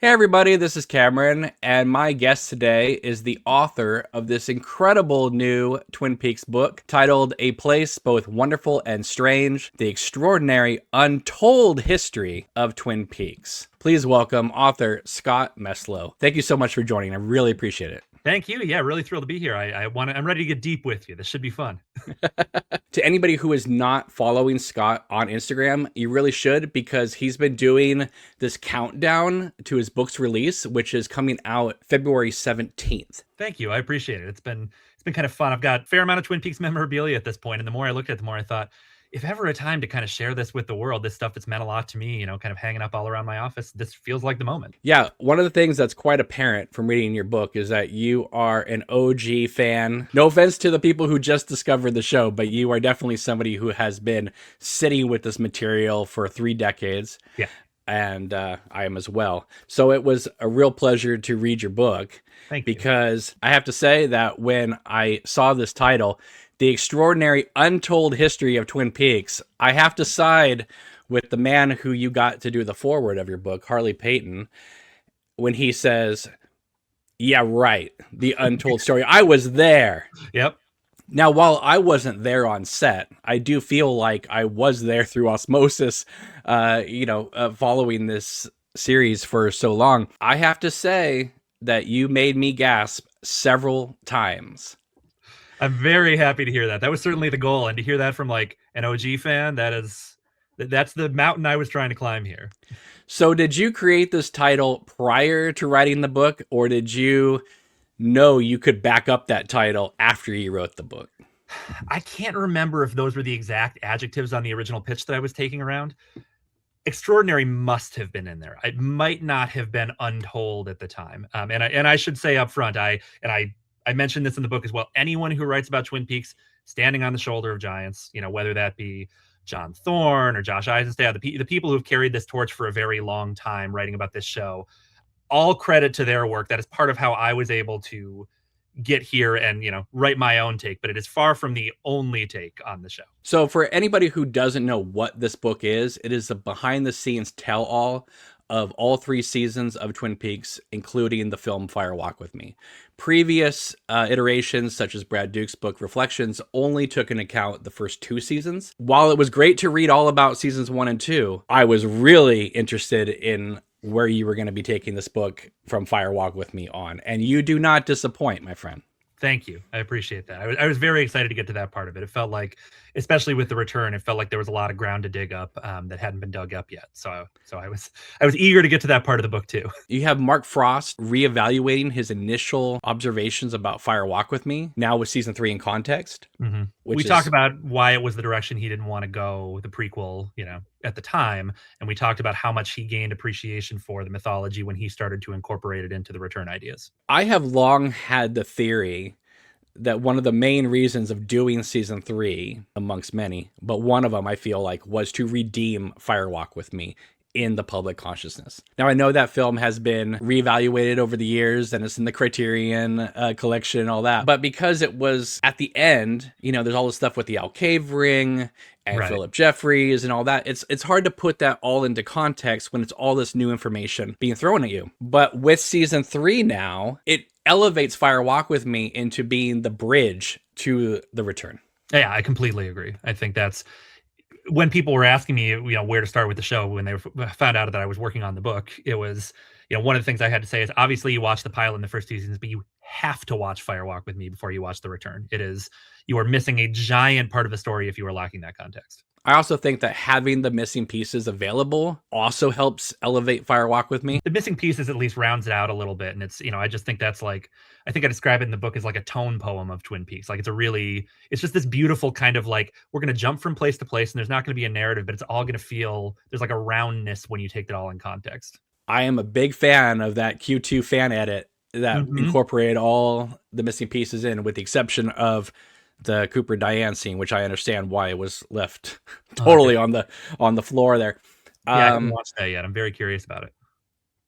Hey everybody, this is Cameron, and my guest today is the author of this incredible new Twin Peaks book titled A Place Both Wonderful and Strange, The Extraordinary Untold History of Twin Peaks. Please welcome author Scott Meslow. Thank you so much for joining. I really appreciate it. Thank you. Yeah, really thrilled to be here. I'm ready to get deep with you. This should be fun. To anybody who is not following Scott on Instagram, you really should, because he's been doing this countdown to his book's release, which is coming out February 17th. Thank you. I appreciate it. It's been kind of fun. I've got a fair amount of Twin Peaks memorabilia at this point, and the more I looked at it, the more I thought, if ever a time to kind of share this with the world, this stuff that's meant a lot to me, kind of hanging up all around my office, this feels like the moment. Yeah, one of the things that's quite apparent from reading your book is that you are an OG fan. No offense to the people who just discovered the show, but you are definitely somebody who has been sitting with this material for 3 decades. Yeah. And I am as well. So it was a real pleasure to read your book. Thank you. Because I have to say that when I saw this title, The Extraordinary Untold History of Twin Peaks, I have to side with the man who you got to do the foreword of your book, Harley Payton, when he says, yeah, right, the untold story. I was there. Yep. Now, while I wasn't there on set, I do feel like I was there through osmosis, following this series for so long. I have to say that you made me gasp several times. I'm very happy to hear that. That was certainly the goal. And to hear that from like an OG fan, that's the mountain I was trying to climb here. So did you create this title prior to writing the book, or did you know you could back up that title after you wrote the book? I can't remember if those were the exact adjectives on the original pitch that I was taking around. Extraordinary must have been in there. It might not have been untold at the time. And I should say up front, I mentioned this in the book as well. Anyone who writes about Twin Peaks standing on the shoulder of giants, whether that be John Thorne or Josh Eisenstadt, the people who have carried this torch for a very long time writing about this show, all credit to their work. That is part of how I was able to get here and, write my own take, but it is far from the only take on the show. So for anybody who doesn't know what this book is, it is a behind the scenes tell all of all 3 seasons of Twin Peaks, including the film Fire Walk with Me. Previous iterations, such as Brad Duke's book Reflections, only took into account the first 2 seasons. While it was great to read all about seasons 1 and 2, I was really interested in where you were going to be taking this book from Fire Walk with Me on. And you do not disappoint, my friend. Thank you. I appreciate that. I was very excited to get to that part of it. It felt like, especially with the return, it felt like there was a lot of ground to dig up that hadn't been dug up yet. So I was eager to get to that part of the book too. You have Mark Frost reevaluating his initial observations about Fire Walk with Me now with season 3 in context. Mm-hmm. We talked about why it was the direction he didn't want to go, the prequel, at the time. And we talked about how much he gained appreciation for the mythology when he started to incorporate it into the return ideas. I have long had the theory that one of the main reasons of doing season 3, amongst many, but one of them I feel like was to redeem Fire Walk with Me in the public consciousness. Now, I know that film has been reevaluated over the years and it's in the Criterion collection and all that, but because it was at the end, there's all this stuff with the Alcave ring and right. Philip Jeffries and all that. It's hard to put that all into context when it's all this new information being thrown at you. But with season 3 now, it elevates Fire Walk with Me into being the bridge to the return. Yeah, I completely agree. I think that's when people were asking me, where to start with the show when they found out that I was working on the book. It was, one of the things I had to say is obviously you watch the pilot in the first seasons, but you have to watch Fire Walk with Me before you watch the return. You are missing a giant part of the story if you are lacking that context. I also think that having the missing pieces available also helps elevate Fire Walk with Me. The missing pieces at least rounds it out a little bit. And it's, I just think that's like, I think I describe it in the book as like a tone poem of Twin Peaks. Like it's just this beautiful kind of like, we're going to jump from place to place and there's not going to be a narrative, but it's all going to feel, there's like a roundness when you take it all in context. I am a big fan of that Q2 fan edit that incorporated all the missing pieces in, with the exception of the Cooper Diane scene, which I understand why it was left totally on the floor there. Yeah, I haven't watched that yet. I'm very curious about it.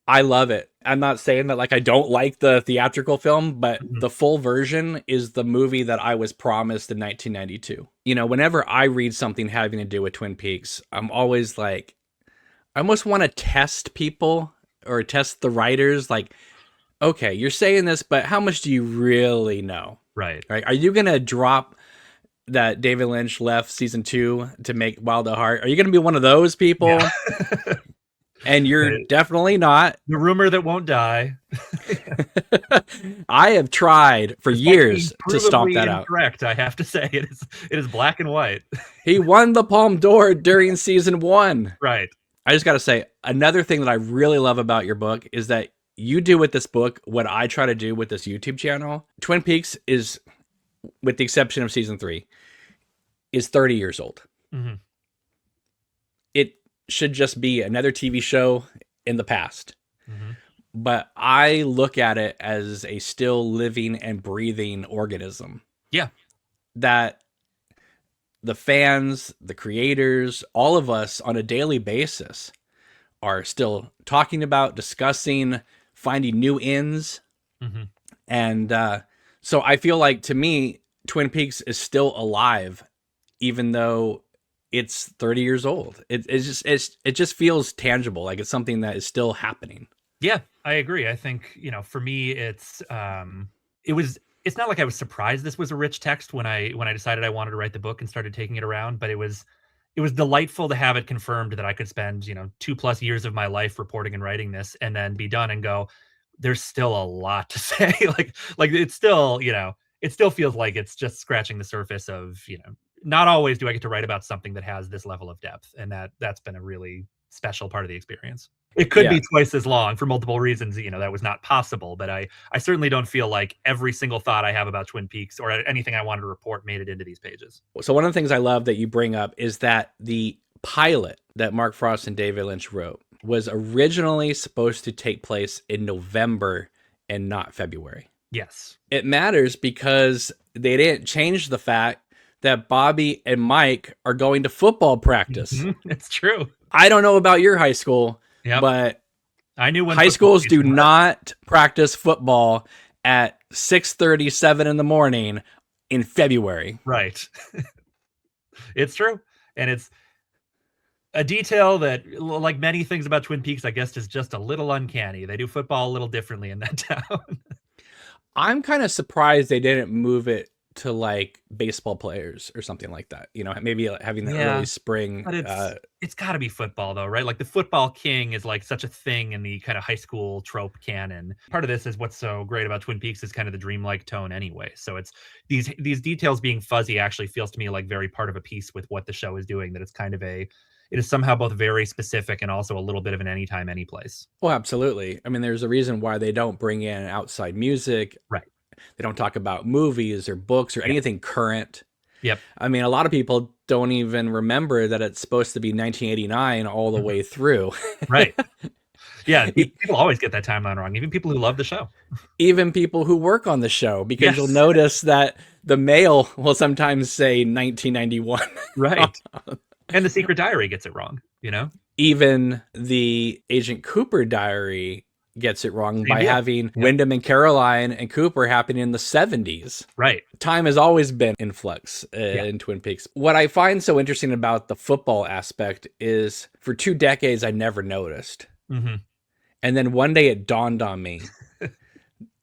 I love it. I'm not saying that like I don't like the theatrical film, but the full version is the movie that I was promised in 1992. Whenever I read something having to do with Twin Peaks, I'm always like, I almost want to test people or test the writers. Like, okay, you're saying this, but how much do you really know? Right. Right? Are you gonna drop that David Lynch left season 2 to make Wild at Heart? Are you gonna be one of those people? Yeah. And you're definitely not. The rumor that won't die. I have tried for years to stomp that out. Correct. I have to say it is black and white. He won the Palme d'Or during season 1. Right. I just got to say, another thing that I really love about your book is that you do with this book what I try to do with this YouTube channel. Twin Peaks is, with the exception of season 3, is 30 years old. Mm-hmm. It should just be another TV show in the past. Mm-hmm. But I look at it as a still living and breathing organism. Yeah. That the fans, the creators, all of us on a daily basis are still talking about, discussing, finding new ends. Mm-hmm. And so I feel like, to me, Twin Peaks is still alive, even though it's 30 years old. It just feels tangible, like it's something that is still happening. Yeah, I agree. I think, for me, it's not like I was surprised this was a rich text when I decided I wanted to write the book and started taking it around, but it was delightful to have it confirmed that I could spend, 2+ years of my life reporting and writing this and then be done and go, there's still a lot to say. like it's still, it still feels like it's just scratching the surface of, not always do I get to write about something that has this level of depth. And that's been a really special part of the experience. It could be twice as long for multiple reasons, that was not possible. But I certainly don't feel like every single thought I have about Twin Peaks or anything I wanted to report made it into these pages. So one of the things I love that you bring up is that the pilot that Mark Frost and David Lynch wrote was originally supposed to take place in November and not February. Yes. It matters because they didn't change the fact that Bobby and Mike are going to football practice. Mm-hmm. It's true. I don't know about your high school, but I knew when high schools do not practice football at 6:30, 7 in the morning in February. Right. It's true. And it's a detail that, like many things about Twin Peaks, I guess, is just a little uncanny. They do football a little differently in that town. I'm kind of surprised they didn't move it to like baseball players or something like that. Maybe having the early spring. But it's got to be football, though, right? Like the football king is like such a thing in the kind of high school trope canon. Part of this is what's so great about Twin Peaks is kind of the dreamlike tone anyway. So it's these details being fuzzy actually feels to me like very part of a piece with what the show is doing, that it's kind of it is somehow both very specific and also a little bit of an anytime, any place. Oh, absolutely. I mean, there's a reason why they don't bring in outside music. Right. They don't talk about movies or books or anything current. Yep. I mean, a lot of people don't even remember that it's supposed to be 1989 all the way through. Right. Yeah. People always get that timeline wrong. Even people who love the show. Even people who work on the show, because you'll notice that the mail will sometimes say 1991. Right. And the Secret Diary gets it wrong, Even the Agent Cooper diary gets it wrong by having Wyndham and Caroline and Cooper happening in the 70s. Right. Time has always been in flux in Twin Peaks. What I find so interesting about the football aspect is for 2 decades, I never noticed. Mm-hmm. And then one day it dawned on me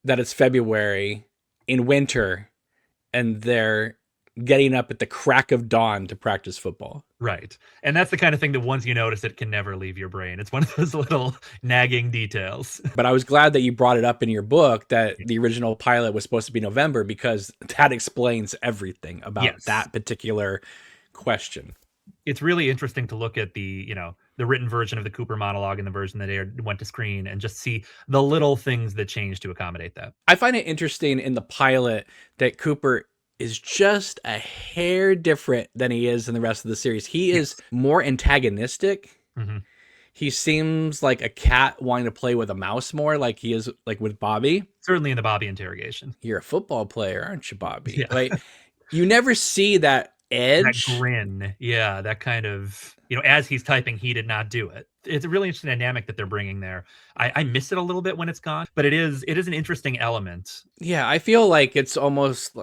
that it's February in winter and they're getting up at the crack of dawn to practice football. Right. And that's the kind of thing that once you notice it can never leave your brain. It's one of those little nagging details. But I was glad that you brought it up in your book that the original pilot was supposed to be November, because that explains everything about that particular question. It's really interesting to look at the written version of the Cooper monologue and the version that went to screen and just see the little things that changed to accommodate that. I find it interesting in the pilot that Cooper is just a hair different than he is in the rest of the series. He is more antagonistic. Mm-hmm. He seems like a cat wanting to play with a mouse more, like he is like with Bobby. Certainly in the Bobby interrogation. You're a football player, aren't you, Bobby? Yeah. Like, you never see that edge. That grin. Yeah, that kind of, as he's typing, he did not do it. It's a really interesting dynamic that they're bringing there. I miss it a little bit when it's gone, but it is an interesting element. Yeah, I feel like it's almost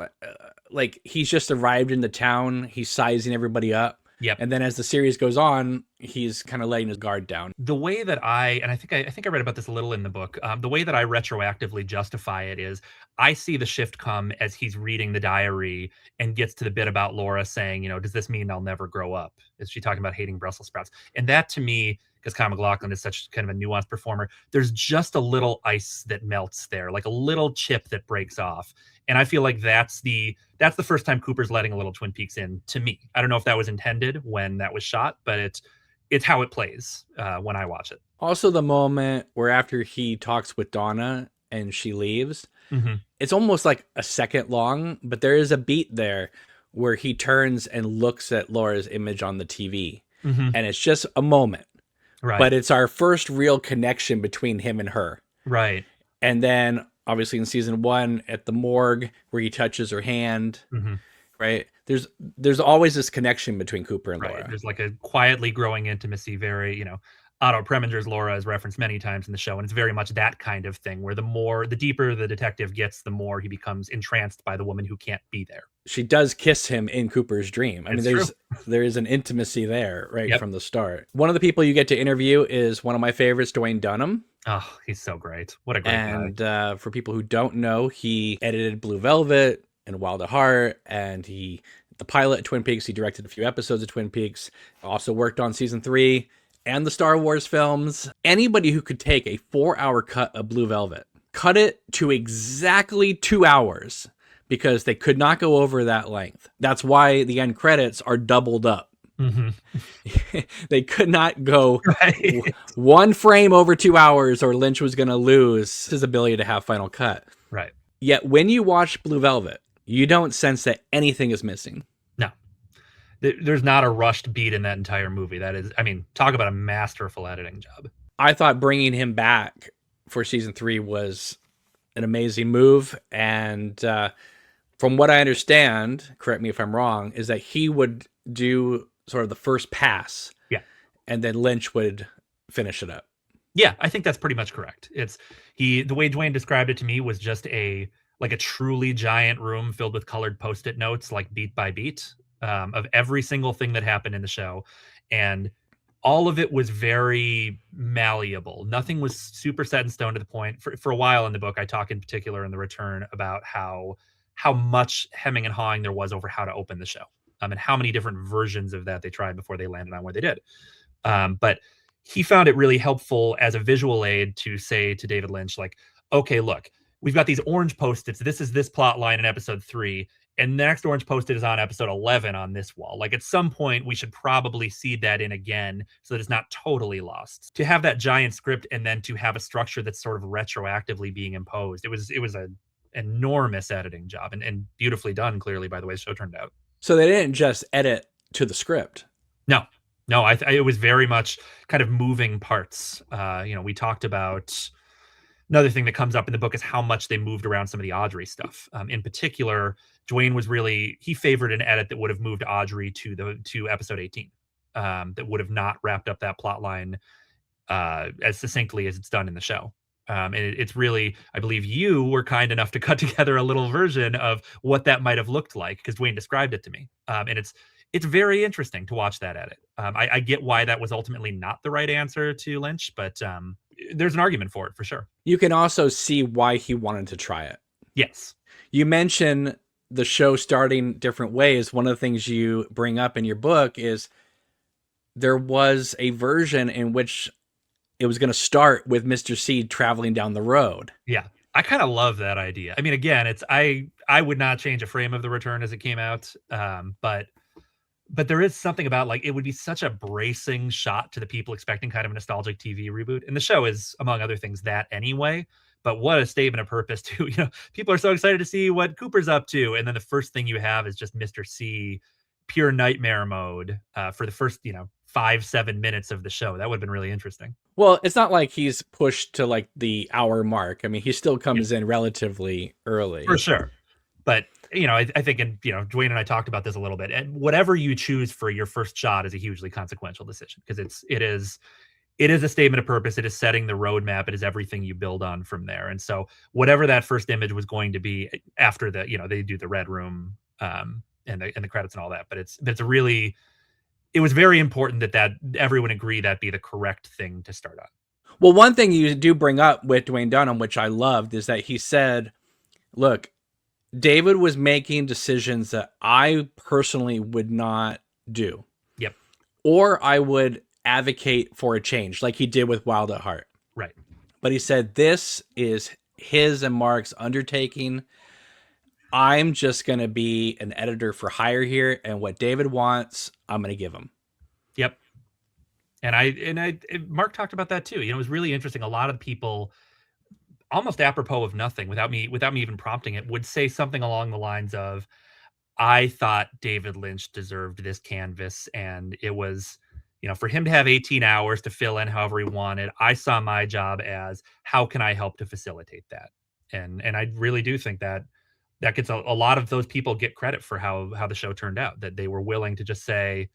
like he's just arrived in the town. He's sizing everybody up. Yep. And then as the series goes on, he's kind of letting his guard down. The way that I think I read about this a little in the book. The way that I retroactively justify it is I see the shift come as he's reading the diary and gets to the bit about Laura saying, does this mean I'll never grow up? Is she talking about hating Brussels sprouts? And that to me, because Kyle MacLachlan is such kind of a nuanced performer, there's just a little ice that melts there, like a little chip that breaks off. And I feel like that's the first time Cooper's letting a little Twin Peaks in to me. I don't know if that was intended when that was shot, but it's how it plays when I watch it. Also, the moment where after he talks with Donna and she leaves, it's almost like a second long, but there is a beat there where he turns and looks at Laura's image on the TV. And it's just a moment. Right. But it's our first real connection between him and her. Right. And then, obviously, in season 1, at the morgue, where he touches her hand, right? There's always this connection between Cooper and Laura. There's like a quietly growing intimacy, very, Otto Preminger's Laura is referenced many times in the show, and it's very much that kind of thing where the deeper the detective gets, the more he becomes entranced by the woman who can't be there. She does kiss him in Cooper's dream. I mean, there is an intimacy there right from the start. One of the people you get to interview is one of my favorites, Dwayne Dunham. Oh, he's so great. What a great guy. And for people who don't know, he edited Blue Velvet and Wild at Heart, and the pilot of Twin Peaks. He directed a few episodes of Twin Peaks. Also worked on season 3 and the Star Wars films. Anybody who could take a 4-hour cut of Blue Velvet, cut it to exactly 2 hours, because they could not go over that length. That's why the end credits are doubled up. They could not go one frame over 2 hours, or Lynch was going to lose his ability to have final cut. Right. Yet when you watch Blue Velvet, you don't sense that anything is missing. No. There's not a rushed beat in that entire movie. That is, talk about a masterful editing job. I thought bringing him back for season 3 was an amazing move. And from what I understand, correct me if I'm wrong, is that he would do sort of the first pass. Yeah. And then Lynch would finish it up. Yeah, I think that's pretty much correct. The way Dwayne described it to me was just a truly giant room filled with colored Post-it notes, like beat by beat, of every single thing that happened in the show. And all of it was very malleable. Nothing was super set in stone to the point. For a while in the book, I talk in particular in The Return about how much hemming and hawing there was over how to open the show, and how many different versions of that they tried before they landed on where they did. But he found it really helpful as a visual aid to say to David Lynch, like, okay, look, we've got these orange Post-its. This is this plot line in episode 3. And the next orange Post-it is on episode 11 on this wall. Like, at some point, we should probably seed that in again so that it's not totally lost. To have that giant script and then to have a structure that's sort of retroactively being imposed, it was an enormous editing job, and beautifully done, clearly, by the way the show turned out. So they didn't just edit to the script. No, it was very much kind of moving parts. We talked about another thing that comes up in the book is how much they moved around some of the Audrey stuff. In particular, Dwayne he favored an edit that would have moved Audrey to episode 18. That would have not wrapped up that plot line as succinctly as it's done in the show. And it's really, I believe you were kind enough to cut together a little version of what that might have looked like, because Dwayne described it to me. And it's very interesting to watch that edit. I get why that was ultimately not the right answer to Lynch, but there's an argument for it for sure. You can also see why he wanted to try it. Yes. You mention the show starting different ways. One of the things you bring up in your book is there was a version in which it was going to start with Mr. C traveling down the road. Yeah. I kind of love that idea. Again, I would not change a frame of The Return as it came out. But there is something about, like, it would be such a bracing shot to the people expecting kind of a nostalgic TV reboot. And the show is, among other things, that anyway. But what a statement of purpose to, people are so excited to see what Cooper's up to. And then the first thing you have is just Mr. C, pure nightmare mode for the first, 5-7 minutes of the show. That would have been really interesting. Well, it's not like he's pushed to like the hour mark. He still comes in relatively early. For sure. But, I think, and, Dwayne and I talked about this a little bit. And whatever you choose for your first shot is a hugely consequential decision, because it is a statement of purpose. It is setting the roadmap. It is everything you build on from there. And so whatever that first image was going to be after they do the red room and the credits and all that. But it's a really, it was very important that everyone agree that be the correct thing to start on. Well, one thing you do bring up with Dwayne Dunham, which I loved, is that he said, look, David was making decisions that I personally would not do. Yep. Or I would advocate for a change, like he did with Wild at Heart. Right. But he said, this is his and Mark's undertaking. I'm just going to be an editor for hire here. And what David wants, I'm going to give him. Yep. And Mark talked about that too. It was really interesting. A lot of people, almost apropos of nothing, without me even prompting it, would say something along the lines of, I thought David Lynch deserved this canvas, and it was, for him to have 18 hours to fill in however he wanted. I saw my job as, how can I help to facilitate that? And I really do think that gets a lot of those people get credit for how the show turned out, that they were willing to just say,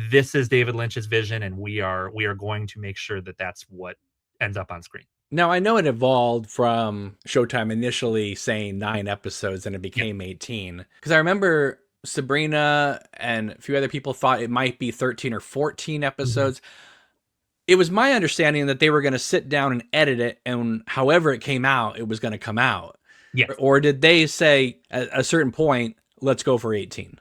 this is David Lynch's vision, and we are going to make sure that that's what ends up on screen. Now, I know it evolved from Showtime initially saying 9 episodes and it became 18. Because I remember Sabrina and a few other people thought it might be 13 or 14 episodes. Mm-hmm. It was my understanding that they were going to sit down and edit it, and however it came out, it was going to come out. Yeah. Or did they say at a certain point, let's go for 18?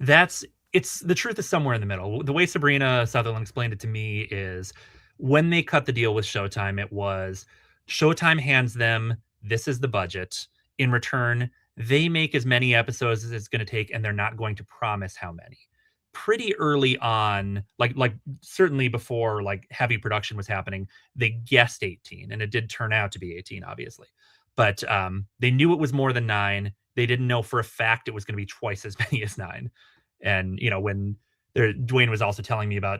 It's the truth is somewhere in the middle. The way Sabrina Sutherland explained it to me is, when they cut the deal with Showtime, it was Showtime hands them, this is the budget. In return, they make as many episodes as it's going to take, and they're not going to promise how many. Pretty early on, like certainly before like heavy production was happening, they guessed 18, and it did turn out to be 18, obviously. But they knew it was more than 9. They didn't know for a fact it was going to be twice as many as 9. And, when Dwayne was also telling me about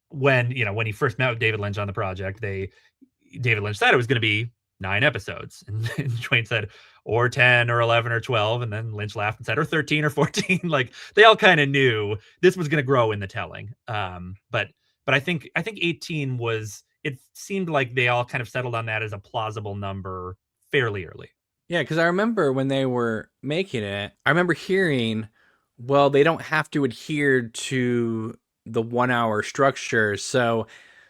when he first met with David Lynch on the project, David Lynch said it was going to be 9 episodes. And Dwayne said, or 10 or 11 or 12. And then Lynch laughed and said, or 13 or 14. Like, they all kind of knew this was going to grow in the telling. But I think 18 it seemed like they all kind of settled on that as a plausible number fairly early. Yeah, because I remember when they were making it, I remember hearing, well, they don't have to adhere to the 1 hour structure. So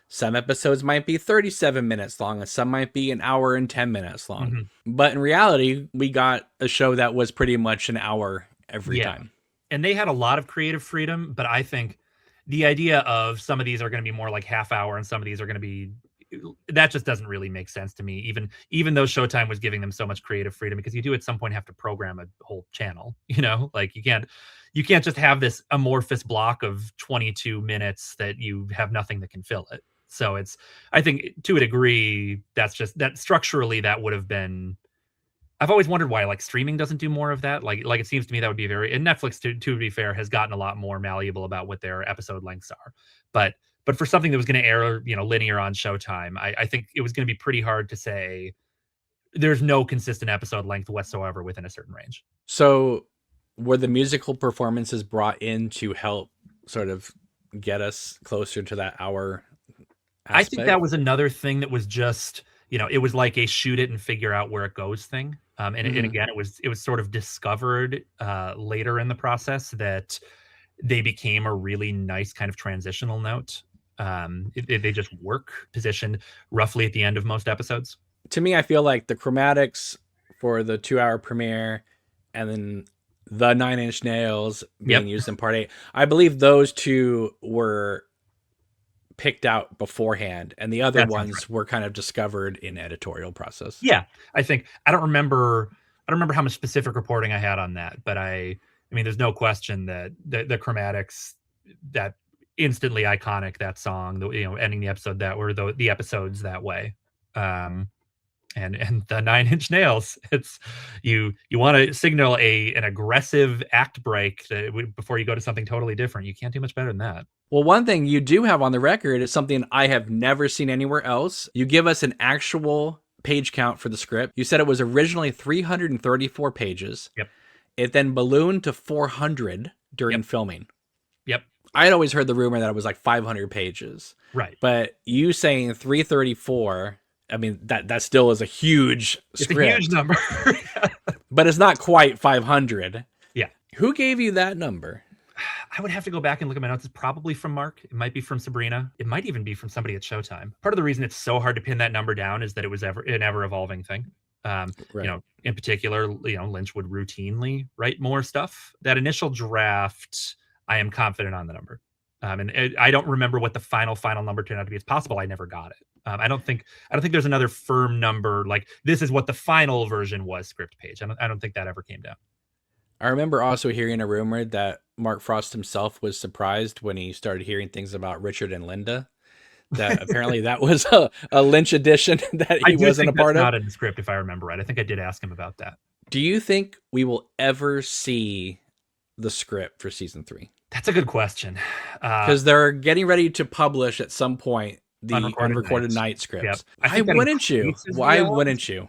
some episodes might be 37 minutes long, and some might be an hour and 10 minutes long. Mm-hmm. But in reality, we got a show that was pretty much an hour every time. And they had a lot of creative freedom, but I think the idea of some of these are going to be more like half hour and some of these are going to be, that just doesn't really make sense to me, even though Showtime was giving them so much creative freedom, because you do at some point have to program a whole channel, like you can't just have this amorphous block of 22 minutes that you have nothing that can fill it. So I think to a degree, that structurally that would have been, I've always wondered why like streaming doesn't do more of that. Like it seems to me that would be and Netflix to be fair has gotten a lot more malleable about what their episode lengths are. But for something that was going to air, linear on Showtime, I think it was going to be pretty hard to say there's no consistent episode length whatsoever within a certain range. So were the musical performances brought in to help sort of get us closer to that hour aspect? I think that was another thing that was just, it was like a shoot it and figure out where it goes thing. And again, it was sort of discovered later in the process that they became a really nice kind of transitional note. They just work positioned roughly at the end of most episodes. To me, I feel like the chromatics for the 2 hour premiere and then the 9 Inch Nails being used in part 8, I believe those two were picked out beforehand, and the other ones were kind of discovered in editorial process. Yeah, I don't remember how much specific reporting I had on that, but I mean, there's no question that the chromatics, that instantly iconic, that song, ending the episode that were the episodes that way. And the 9 Inch Nails, it's you want to signal an aggressive act break before you go to something totally different. You can't do much better than that. Well, one thing you do have on the record is something I have never seen anywhere else. You give us an actual page count for the script. You said it was originally 334 pages. Yep. It then ballooned to 400 during filming. Yep. I had always heard the rumor that it was like 500 pages. Right. But you saying 334, I mean, that still is a huge script. It's a huge number. But it's not quite 500. Yeah. Who gave you that number? I would have to go back and look at my notes. It's probably from Mark. It might be from Sabrina. It might even be from somebody at Showtime. Part of the reason it's so hard to pin that number down is that it was an ever evolving thing. Right. In particular, Lynch would routinely write more stuff. That initial draft, I am confident on the number. And I don't remember what the final number turned out to be. It's possible I never got it. I don't think there's another firm number like this is what the final version was script page. I don't think that ever came down. I remember also hearing a rumor that Mark Frost himself was surprised when he started hearing things about Richard and Linda. That apparently that was a Lynch edition that he wasn't a part of. Not in the script, if I remember right. I think I did ask him about that. Do you think we will ever see the script for season 3? That's a good question. Because they're getting ready to publish at some point the unrecorded night scripts. Yep. Why wouldn't you? Why wouldn't you?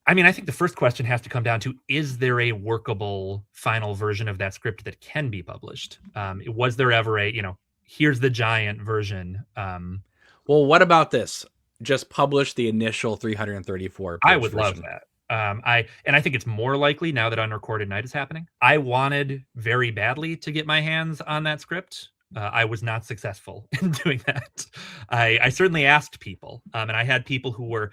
I mean, I think the first question has to come down to, is there a workable final version of that script that can be published? Was there ever a, here's the giant version? Well, what about this? Just publish the initial 334 page I would version. love that. I think it's more likely now that Unrecorded Night is happening. I wanted very badly to get my hands on that script. I was not successful in doing that. I certainly asked people, and I had people who were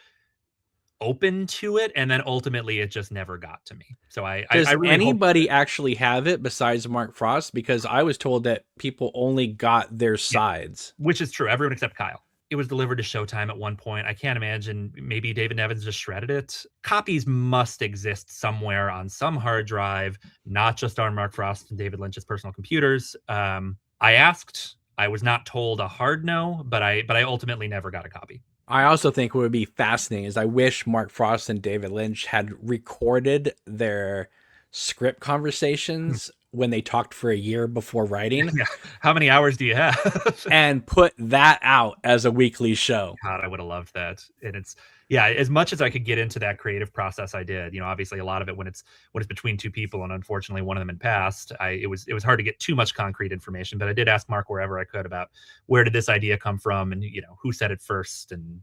open to it, and then ultimately it just never got to me. So does really anybody actually have it besides Mark Frost? Because I was told that people only got their sides, which is true. Everyone except Kyle. It was delivered to Showtime at one point. I can't imagine. Maybe David Nevins just shredded it. Copies must exist somewhere on some hard drive, not just on Mark Frost and David Lynch's personal computers. I asked. I was not told a hard no, but I ultimately never got a copy. I also think what would be fascinating is I wish Mark Frost and David Lynch had recorded their script conversations when they talked for a year before writing. Yeah. How many hours do you have? And put that out as a weekly show. God, I would have loved that. And it's, as much as I could get into that creative process, I did. Obviously a lot of it when it's between two people, and unfortunately one of them had passed. It was hard to get too much concrete information, but I did ask Mark wherever I could about where did this idea come from, and who said it first, and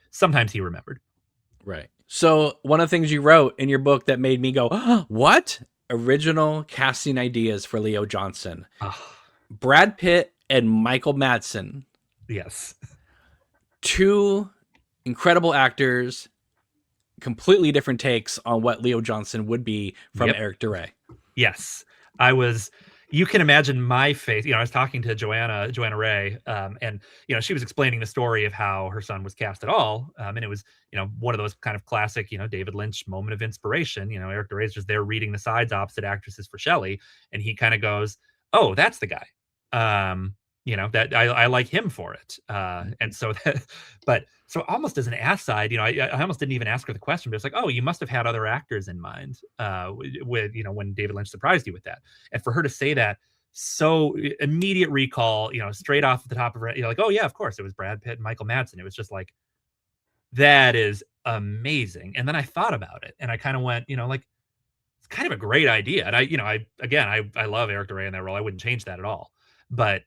sometimes he remembered. Right. So one of the things you wrote in your book that made me go, oh, what? Original casting ideas for Leo Johnson. Oh. Brad Pitt and Michael Madsen. Yes. Two incredible actors, completely different takes on what Leo Johnson would be from Eric DeRay. Yes. You can imagine my face. I was talking to Joanna Ray, and she was explaining the story of how her son was cast at all, and it was one of those kind of classic David Lynch moment of inspiration. Eric DeRay's just there reading the sides opposite actresses for Shelley, and he kind of goes, "Oh, that's the guy." That I like him for it, and so that, but so almost as an aside, I almost didn't even ask her the question, but it's like, oh, you must have had other actors in mind, with when David Lynch surprised you with that, and for her to say that, so immediate recall, straight off the top of her, like, oh yeah, of course it was Brad Pitt and Michael Madsen. It was just like, that is amazing. And then I thought about it, and I kind of went, like, it's kind of a great idea, and I love Eric DeRay in that role. I wouldn't change that at all, but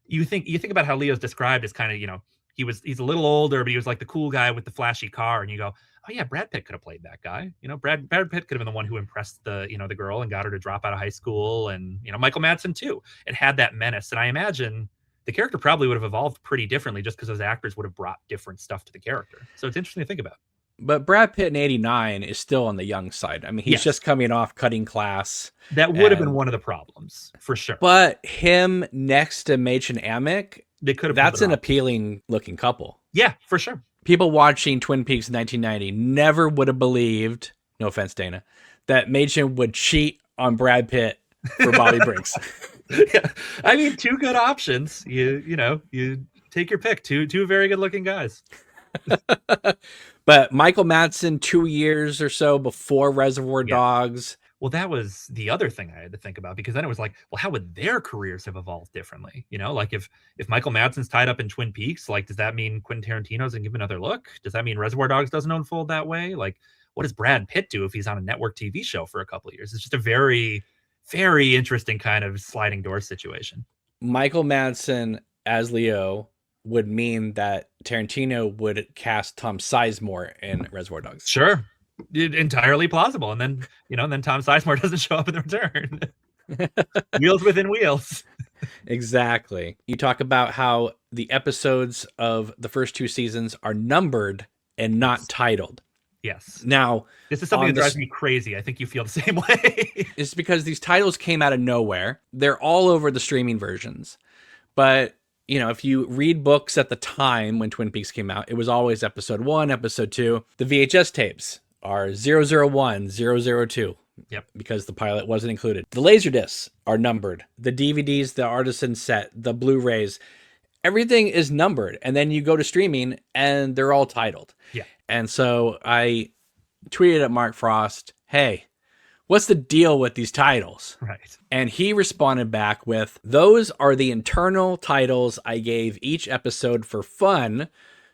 you think about how Leo's described as kind of, he's a little older, but he was like the cool guy with the flashy car. And you go, oh yeah, Brad Pitt could have played that guy. Brad Pitt could have been the one who impressed the girl and got her to drop out of high school. And, Michael Madsen too, and had that menace. And I imagine the character probably would have evolved pretty differently just because those actors would have brought different stuff to the character. So it's interesting to think about. But Brad Pitt in 89 is still on the young side. I mean, he's just coming off Cutting Class. That would have been one of the problems, for sure. But him next to Machen Amick, that's an appealing looking couple. Yeah, for sure. People watching Twin Peaks in 1990 never would have believed, no offense, Dana, that Machen would cheat on Brad Pitt for Bobby Briggs. Yeah. I mean, two good options. You take your pick. Two very good looking guys. But Michael Madsen, 2 years or so before Reservoir Dogs. Well, that was the other thing I had to think about, because then it was like, well, how would their careers have evolved differently? Like if Michael Madsen's tied up in Twin Peaks, like, does that mean Quentin Tarantino's gonna give him another look? Does that mean Reservoir Dogs doesn't unfold that way? Like, what does Brad Pitt do if he's on a network TV show for a couple of years? It's just a very, very interesting kind of sliding door situation. Michael Madsen as Leo would mean that Tarantino would cast Tom Sizemore in Reservoir Dogs. Sure. Entirely plausible. And then, then Tom Sizemore doesn't show up in The Return. Wheels within wheels. Exactly. You talk about how the episodes of the first two seasons are numbered and not Yes. titled. Yes. Now, This is something that drives me crazy. I think you feel the same way. it's because these titles came out of nowhere. They're all over the streaming versions. But, you know, if you read books at the time when Twin Peaks came out, it was always episode 1, episode 2. The VHS tapes are 001, 002. Yep. Because the pilot wasn't included. The Laserdiscs are numbered. The DVDs, the artisan set, the Blu-rays, everything is numbered. And then you go to streaming and they're all titled. Yeah. And so I tweeted at Mark Frost, hey, what's the deal with these titles? Right. And he responded back with, those are the internal titles I gave each episode for fun,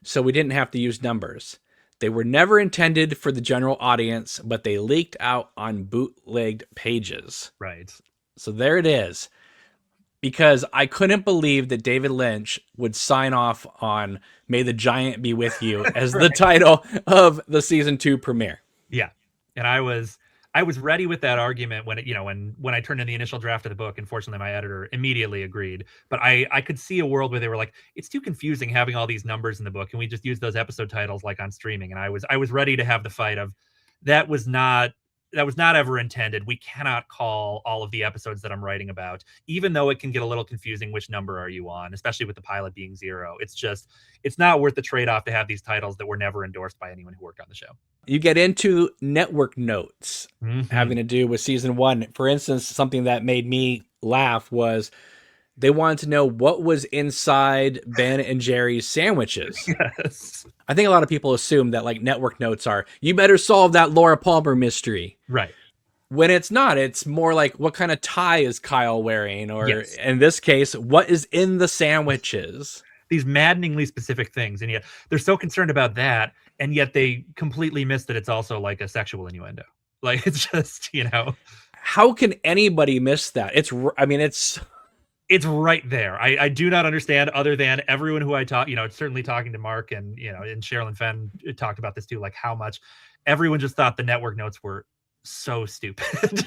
so we didn't have to use numbers. They were never intended for the general audience, but they leaked out on bootlegged pages. Right. So there it is. Because I couldn't believe that David Lynch would sign off on May the Giant Be With You as the title of the season 2 premiere. Yeah. And I was ready with that argument when when I turned in the initial draft of the book. Unfortunately, my editor immediately agreed. But I could see a world where they were like, it's too confusing having all these numbers in the book. Can we just use those episode titles like on streaming? And I was ready to have the fight of that was not ever intended. We cannot call all of the episodes that I'm writing about, even though it can get a little confusing. Which number are you on? Especially with the pilot being 0. It's not worth the trade-off to have these titles that were never endorsed by anyone who worked on the show. You get into network notes having to do with season 1. For instance, something that made me laugh was they wanted to know what was inside Ben and Jerry's sandwiches. Yes. I think a lot of people assume that like network notes are, you better solve that Laura Palmer mystery. Right. When it's not, it's more like, what kind of tie is Kyle wearing? Or yes. In this case, what is in the sandwiches? These maddeningly specific things. And yet they're so concerned about that. And yet they completely miss that it's also like a sexual innuendo. Like, it's just, How can anybody miss that? It's right there. I do not understand, other than everyone who I talk, certainly talking to Mark and Sherilyn Fenn talked about this too, like how much everyone just thought the network notes were so stupid.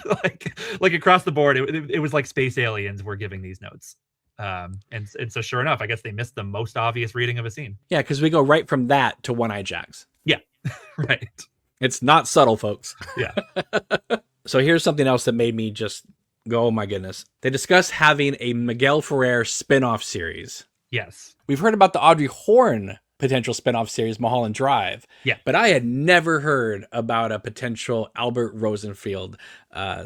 like across the board, it was like space aliens were giving these notes. And so sure enough, I guess they missed the most obvious reading of a scene. Yeah, because we go right from that to One-Eye Jacks. Yeah, right. It's not subtle, folks. Yeah. So here's something else that made me just go, oh my goodness. They discuss having a Miguel Ferrer spin-off series. Yes. We've heard about the Audrey Horne potential spin-off series, Mulholland Drive. Yeah. But I had never heard about a potential Albert Rosenfield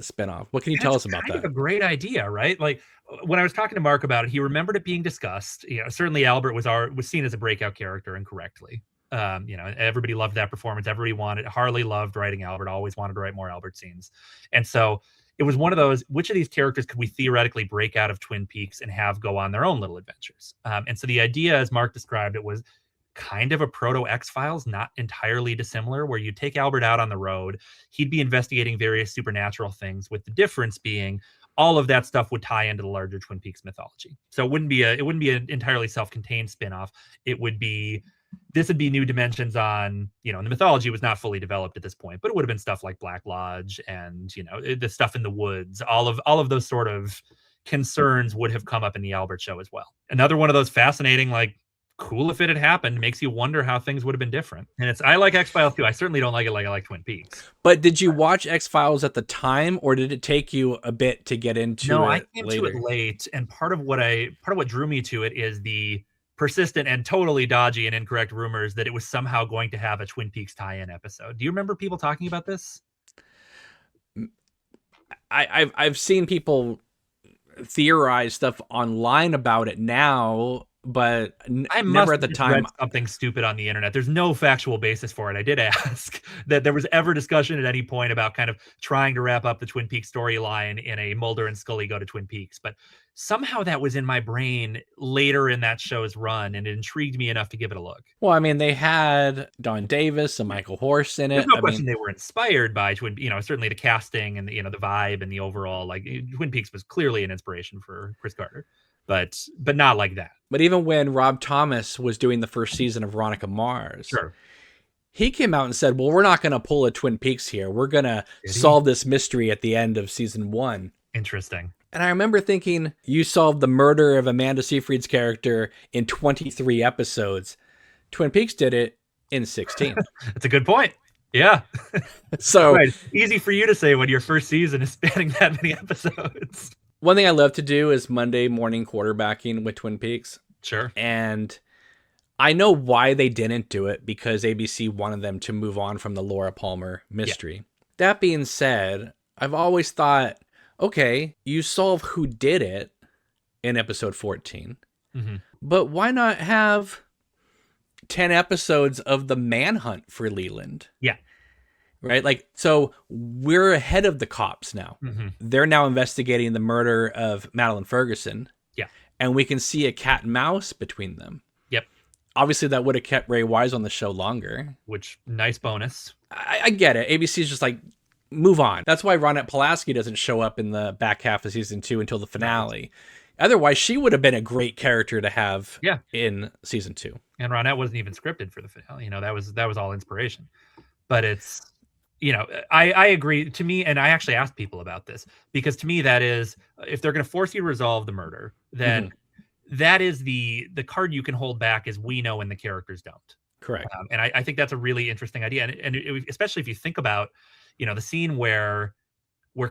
spin-off. What can you tell us about that? Kind of a great idea, right? Like when I was talking to Mark about it, he remembered it being discussed. Certainly Albert was seen as a breakout character incorrectly. Everybody loved that performance. Everybody Harley loved writing Albert, always wanted to write more Albert scenes. And so it was one of those, which of these characters could we theoretically break out of Twin Peaks and have go on their own little adventures? And so the idea, as Mark described it, was kind of a proto X-Files, not entirely dissimilar, where you take Albert out on the road. He'd be investigating various supernatural things, with the difference being all of that stuff would tie into the larger Twin Peaks mythology. So it wouldn't be an entirely self-contained spin-off. This would be new dimensions on, the mythology was not fully developed at this point, but it would have been stuff like Black Lodge and, the stuff in the woods. All of those sort of concerns would have come up in the Albert show as well. Another one of those fascinating, like, cool if it had happened, makes you wonder how things would have been different. And I like X-Files too. I certainly don't like it like I like Twin Peaks. But did you watch X-Files at the time, or did it take you a bit to get into it? No, I came to it late. And part of what drew me to it is the persistent and totally dodgy and incorrect rumors that it was somehow going to have a Twin Peaks tie-in episode. Do you remember people talking about this? I've seen people theorize stuff online about it now, but I never at the time. Read something stupid on the internet. There's no factual basis for it. I did ask that there was ever discussion at any point about kind of trying to wrap up the Twin Peaks storyline in a Mulder and Scully go to Twin Peaks, but somehow that was in my brain later in that show's run, and it intrigued me enough to give it a look. Well, I mean, they had Don Davis and Michael Horst in it. There's no question they were inspired by certainly the casting and the vibe and the overall, like, Twin Peaks was clearly an inspiration for Chris Carter, but not like that. But even when Rob Thomas was doing the first season of Veronica Mars, sure, he came out and said, well, we're not going to pull a Twin Peaks here. We're going to solve this mystery at the end of season 1. Interesting. And I remember thinking, you solved the murder of Amanda Seyfried's character in 23 episodes. Twin Peaks did it in 16. That's a good point. Yeah. So Right. Easy for you to say when your first season is spanning that many episodes. one thing I love to do is Monday morning quarterbacking with Twin Peaks. Sure. And I know why they didn't do it, because ABC wanted them to move on from the Laura Palmer mystery. Yeah. That being said, I've always thought, okay, you solve who did it in episode 14, but why not have 10 episodes of the manhunt for Leland? Yeah. Right? Like, so we're ahead of the cops now. They're now investigating the murder of Madeline Ferguson. Yeah. And we can see a cat and mouse between them. Yep. Obviously, that would have kept Ray Wise on the show longer. Which, nice bonus. I get it. ABC's just like, move on. That's why Ronette Pulaski doesn't show up in the back half of season 2 until the finale. Otherwise, she would have been a great character to have in season 2. And Ronette wasn't even scripted for the finale. You know, that was all inspiration. But it's, you know, I agree. To me, and I actually asked people about this, because to me, that is, if they're going to force you to resolve the murder, then that is the card you can hold back, is we know and the characters don't. Correct. And I think that's a really interesting idea. And especially if you think about, you know, the scene where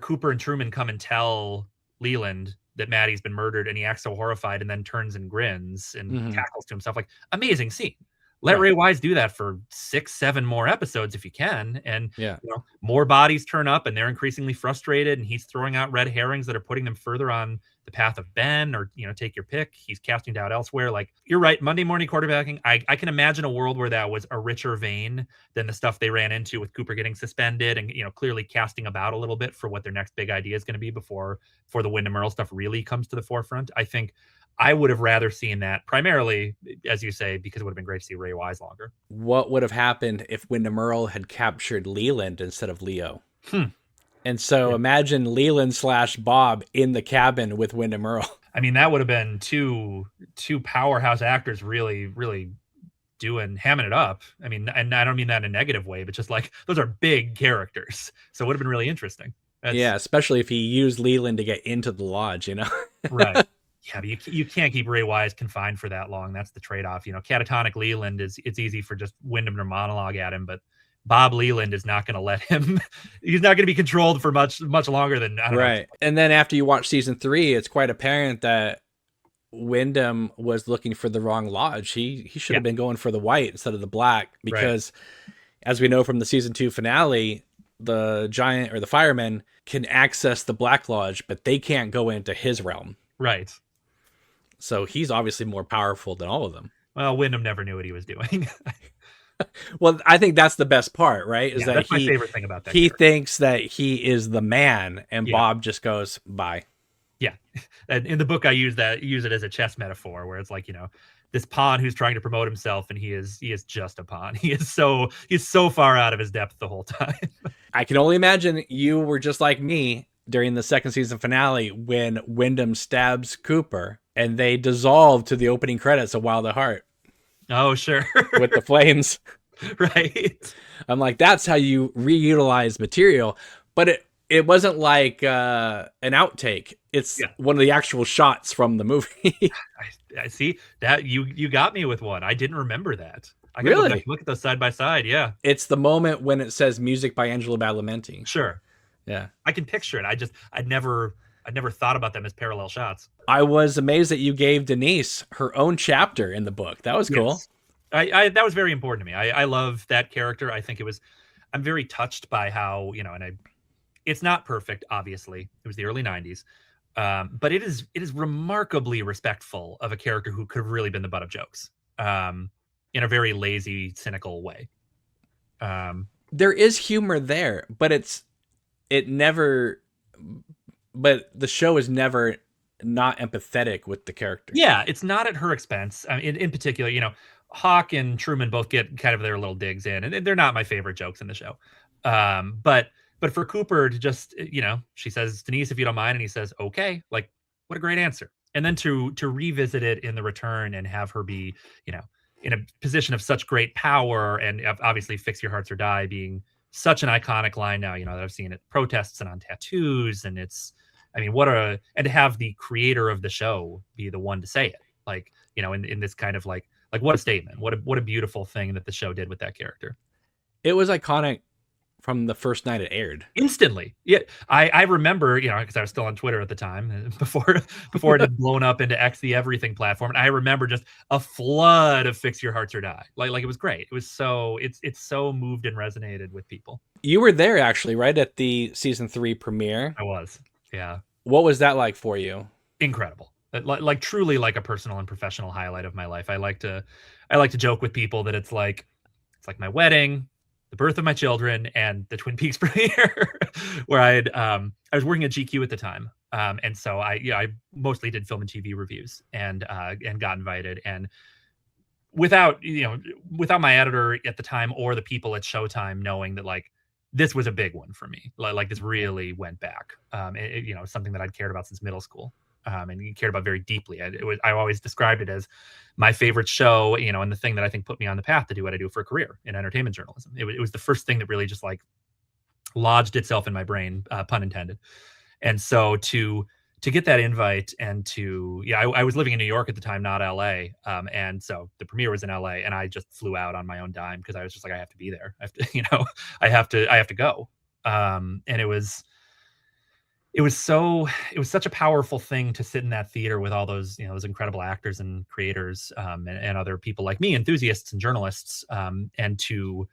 Cooper and Truman come and tell Leland that Maddie's been murdered, and he acts so horrified and then turns and grins and cackles to himself. Like, amazing scene. Let Ray Wise do that for 6-7 more episodes if you can. And you know, more bodies turn up and they're increasingly frustrated, and he's throwing out red herrings that are putting them further on the path of Ben, or, you know, take your pick. He's casting doubt elsewhere. Like, you're right. Monday morning quarterbacking. I can imagine a world where that was a richer vein than the stuff they ran into with Cooper getting suspended and, you know, clearly casting about a little bit for what their next big idea is going to be before the Wyndham Earle stuff really comes to the forefront. I think I would have rather seen that, primarily, as you say, because it would have been great to see Ray Wise longer. What would have happened if Wyndham Earle had captured Leland instead of Leo? And so imagine Leland / Bob in the cabin with Wyndham Earle. I mean, that would have been two powerhouse actors really, really hamming it up. I mean, and I don't mean that in a negative way, but just like, those are big characters. So it would have been really interesting. Yeah, especially if he used Leland to get into the lodge, you know? Right. Yeah, but you can't keep Ray Wise confined for that long. That's the trade-off. You know, catatonic Leland it's easy for just Wyndham to monologue at him, but Bob Leland is not going to let him. He's not going to be controlled for much longer than, I don't know. And then after you watch season 3, it's quite apparent that Wyndham was looking for the wrong lodge. He should have been going for the white instead of the black, because as we know from the season 2 finale, the giant or the firemen can access the black lodge, but they can't go into his realm. Right. So he's obviously more powerful than all of them. Well, Wyndham never knew what he was doing. Well, I think that's the best part, right? Is that that's my favorite thing about that. He thinks that he is the man, and Bob just goes, bye. Yeah. And in the book, I use it as a chess metaphor, where it's like, you know, this pawn who's trying to promote himself, and he is just a pawn. He's so far out of his depth the whole time. I can only imagine you were just like me during the second season finale when Wyndham stabs Cooper and they dissolve to the opening credits of Wild at Heart. Oh, sure. With the flames. Right. I'm like, that's how you reutilize material. But it wasn't like an outtake. It's one of the actual shots from the movie. I see that you got me with one. I didn't remember that. I gotta really? Go back and look at those side by side. Yeah. It's the moment when it says music by Angelo Badalamenti. Sure. Yeah. I can picture it. I'd never thought about them as parallel shots. I was amazed that you gave Denise her own chapter in the book. That was cool. Yes. That was very important to me. I love that character. I think I'm very touched by how, you know, it's not perfect, obviously. It was the early 90s. But it is remarkably respectful of a character who could have really been the butt of jokes, in a very lazy, cynical way. There is humor there, but but the show is never not empathetic with the character. Yeah, it's not at her expense. I mean, in particular, you know, Hawk and Truman both get kind of their little digs in, and they're not my favorite jokes in the show. But for Cooper to just, you know, she says, Denise, if you don't mind, and he says, okay, like, what a great answer. And then to revisit it in the return and have her be, you know, in a position of such great power, and obviously fix your hearts or die being such an iconic line now, you know, that I've seen at protests and on tattoos, and it's I mean, and to have the creator of the show be the one to say it, like, in this kind of like what a statement, what a beautiful thing that the show did with that character. It was iconic from the first night it aired. Instantly. Yeah. I remember, because I was still on Twitter at the time before it had blown up into X the Everything platform. And I remember just a flood of Fix Your Hearts or Die. Like it was great. It was it's so moved and resonated with people. You were there actually, right at the season 3 premiere. I was. Yeah. What was that like for you? Incredible. Like truly like a personal and professional highlight of my life. I like to joke with people that it's like my wedding, the birth of my children, and the Twin Peaks premiere, where I was working at GQ at the time, and so I mostly did film and TV reviews, and got invited, and without my editor at the time or the people at Showtime knowing that like this was a big one for me, like this really went back, something that I'd cared about since middle school. And cared about very deeply. I always described it as my favorite show, and the thing that I think put me on the path to do what I do for a career in entertainment journalism. It was the first thing that really just like lodged itself in my brain, pun intended. And so to get that invite and I was living in New York at the time, not LA. And so the premiere was in LA, and I just flew out on my own dime because I was just like, I have to be there. I have to, I have to go. And it was such a powerful thing to sit in that theater with all those, those incredible actors and creators, and other people like me, enthusiasts and journalists, and to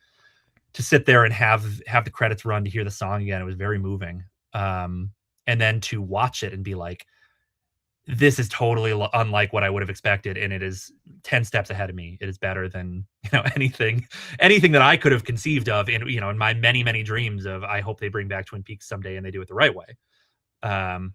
sit there and have the credits run, to hear the song again. It was very moving. And then to watch it and be like, this is totally unlike what I would have expected. And it is 10 steps ahead of me. It is better than, anything that I could have conceived of in my many, many dreams of, I hope they bring back Twin Peaks someday and they do it the right way. And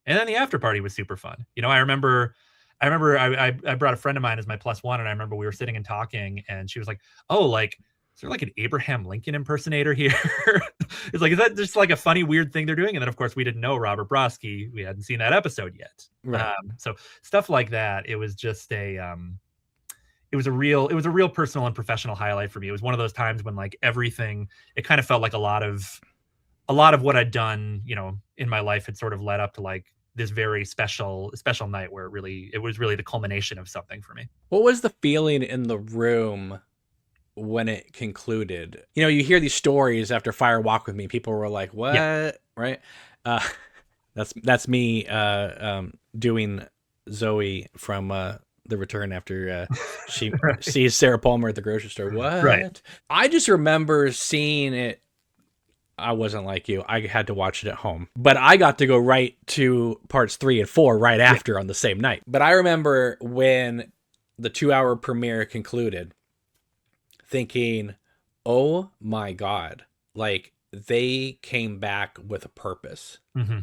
then the after party was super fun. I remember I brought a friend of mine as my plus one, and I remember we were sitting and talking, and she was like, oh, like, is there like an Abraham Lincoln impersonator here? It's like, is that just like a funny, weird thing they're doing? And then of course we didn't know Robert Brodsky. We hadn't seen that episode yet. Right. So stuff like that. It was just it was a real personal and professional highlight for me. It was one of those times when like everything, it kind of felt like a lot of what I'd done, in my life had sort of led up to like this very special night where it was really the culmination of something for me. What was the feeling in the room when it concluded? You hear these stories after Fire Walk with Me. People were like, what? Yeah. Right. That's me doing Zoe from The Return after she right. sees Sarah Palmer at the grocery store. What? Right. I just remember seeing it. I wasn't like you. I had to watch it at home. But I got to go right to parts 3 and 4 right after on the same night. But I remember when the 2-hour premiere concluded thinking, oh my God, like they came back with a purpose. Mm-hmm.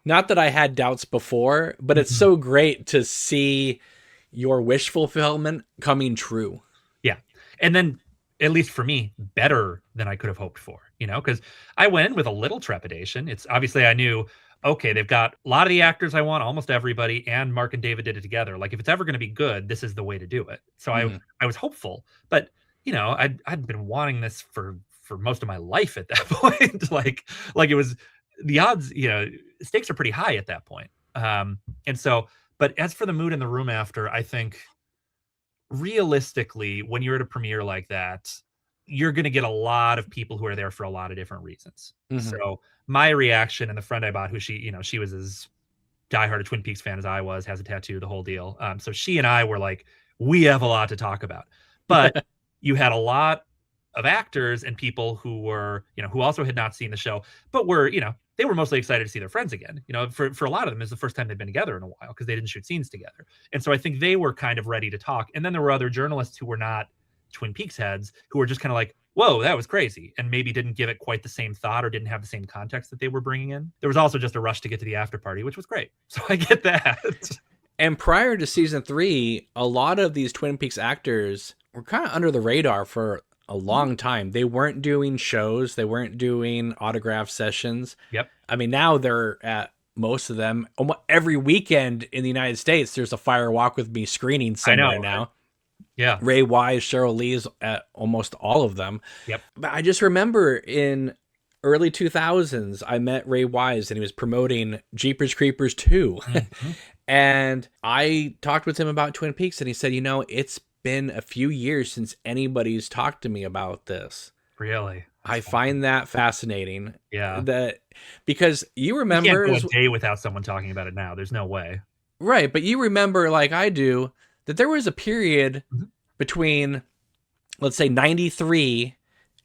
Not that I had doubts before, but it's so great to see your wish fulfillment coming true. Yeah. And then, at least for me, better than I could have hoped for, because I went in with a little trepidation. It's obviously I knew, okay, they've got a lot of the actors I want, almost everybody, and Mark and David did it together. Like if it's ever going to be good, this is the way to do it. So I was hopeful, but I'd been wanting this for most of my life at that point. like it was the odds, stakes are pretty high at that point. And so, but as for the mood in the room after, I think realistically, when you're at a premiere like that, you're going to get a lot of people who are there for a lot of different reasons. Mm-hmm. So my reaction, and the friend I bought, who she was as diehard a Twin Peaks fan as I was, has a tattoo, the whole deal. So she and I were like, we have a lot to talk about. But you had a lot of actors and people who were, who also had not seen the show, but were, they were mostly excited to see their friends again. For a lot of them, it's the first time they've been together in a while because they didn't shoot scenes together. And so I think they were kind of ready to talk. And then there were other journalists who were not Twin Peaks heads who were just kind of like, whoa, that was crazy. And maybe didn't give it quite the same thought or didn't have the same context that they were bringing in. There was also just a rush to get to the after party, which was great. So I get that. And prior to season 3, a lot of these Twin Peaks actors were kind of under the radar for a long time. They weren't doing shows. They weren't doing autograph sessions. Yep. I mean, now they're at most of them. Almost every weekend in the United States, there's a Fire Walk with Me screening somewhere now. Right? Yeah. Ray Wise, Cheryl Lee's at almost all of them. Yep. But I just remember in early 2000s, I met Ray Wise and he was promoting Jeepers Creepers 2. Mm-hmm. And I talked with him about Twin Peaks and he said, it's been a few years since anybody's talked to me about this. Really? I That's funny. find that fascinating. Yeah. That because you You can't remember go a day without someone talking about it now. There's no way. right, but you remember like I do that there was a period Mhm. between let's say 93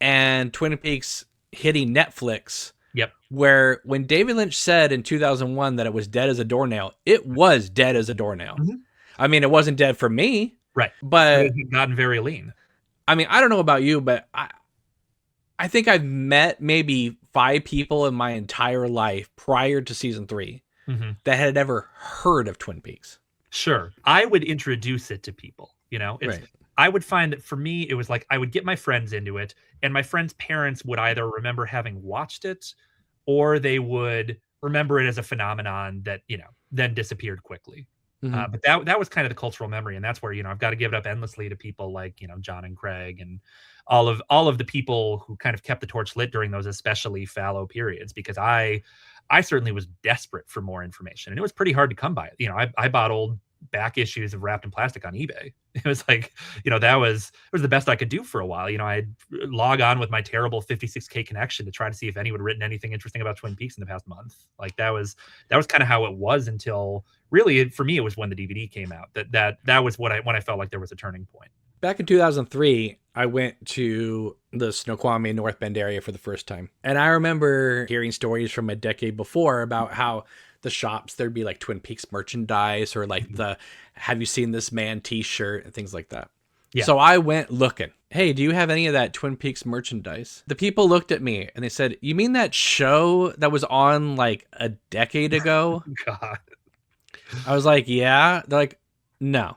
and Twin Peaks hitting Netflix. Yep. Where when David Lynch said in 2001 that it was dead as a doornail, it was dead as a doornail. Mm-hmm. I mean, it wasn't dead for me. Right. But it had gotten very lean. I mean, I don't know about you, but I think I've met maybe 5 people in my entire life prior to season 3 that had ever heard of Twin Peaks. Sure. I would introduce it to people, Right. I would find that for me, it was like I would get my friends into it, and my friends' parents would either remember having watched it or they would remember it as a phenomenon that, then disappeared quickly. But that was kind of the cultural memory, and that's where I've got to give it up endlessly to people like John and Craig and all of the people who kind of kept the torch lit during those especially fallow periods, because I certainly was desperate for more information, and it was pretty hard to come by. I bought old back issues of Wrapped in Plastic on eBay. It was like, it was the best I could do for a while. I'd log on with my terrible 56K connection to try to see if anyone had written anything interesting about Twin Peaks in the past month. Like that was kind of how it was until really for me, it was when the DVD came out that was when I felt like there was a turning point. Back in 2003, I went to the Snoqualmie North Bend area for the first time. And I remember hearing stories from a decade before about how the shops, there'd be like Twin Peaks merchandise or like the "Have you seen this man" t-shirt and things like that. Yeah. So I went looking. Hey, do you have any of that Twin Peaks merchandise? The people looked at me and they said, "You mean that show that was on like a decade ago?" God. I was like, "Yeah." They're like, "No."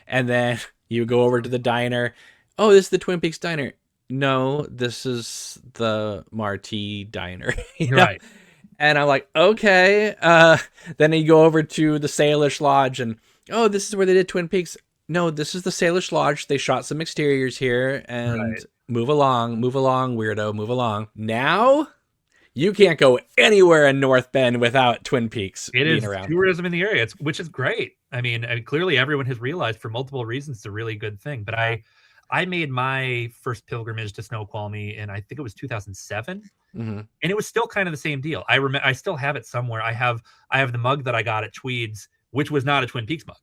And then you go over to the diner. "Oh, this is the Twin Peaks diner." "No, this is the Marti diner." Right. And I'm like, okay. Then you go over to the Salish Lodge and, "Oh, this is where they did Twin Peaks." "No, this is the Salish Lodge. They shot some exteriors here and Right. move along, weirdo, move along." Now you can't go anywhere in North Bend without Twin Peaks being around. Tourism in the area, which is great. I mean, clearly everyone has realized for multiple reasons it's a really good thing. But I made my first pilgrimage to Snoqualmie in I think it was 2007. And it was still kind of the same deal. I still have it somewhere. I have the mug that I got at Tweed's, which was not a Twin Peaks mug.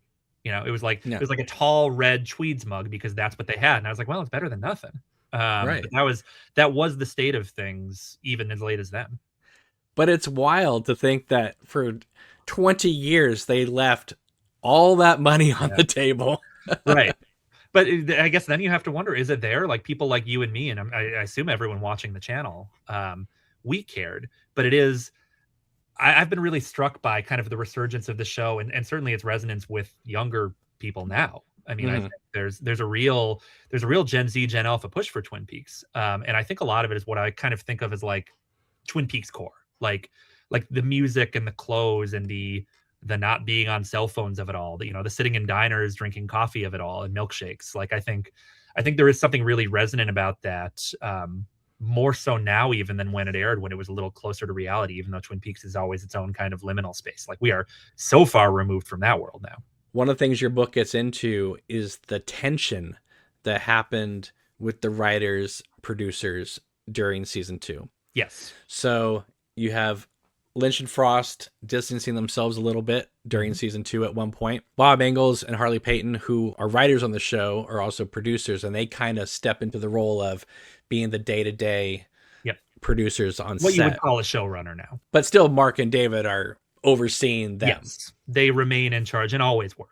It was like it was like a tall red Tweed's mug because that's what they had. And I was like, well, it's better than nothing. Right. But that was the state of things even as late as then. But it's wild to think that for 20 years they left all that money on the table. Right. But I guess then you have to wonder, is it there? Like people like you and me, and I assume everyone watching the channel, we cared. But it is, I've been really struck by kind of the resurgence of the show and certainly its resonance with younger people now. I mean, I think there's a real Gen Z, Gen Alpha push for Twin Peaks. And I think a lot of it is what I kind of think of as like Twin Peaks core, like the music and the clothes and the not being on cell phones of it all, the sitting in diners, drinking coffee of it all and milkshakes. Like, I think there is something really resonant about that. More so now even than when it aired, when it was a little closer to reality, even though Twin Peaks is always its own kind of liminal space. Like we are so far removed from that world now. One of the things your book gets into is the tension that happened with the writers, producers during season 2. Yes. So you have Lynch and Frost distancing themselves a little bit during season 2 at one point. Bob Engels and Harley Payton, who are writers on the show, are also producers, and they kind of step into the role of being the day-to-day producers on set. What you would call a showrunner now. But still, Mark and David are overseeing them. Yes, they remain in charge and always were.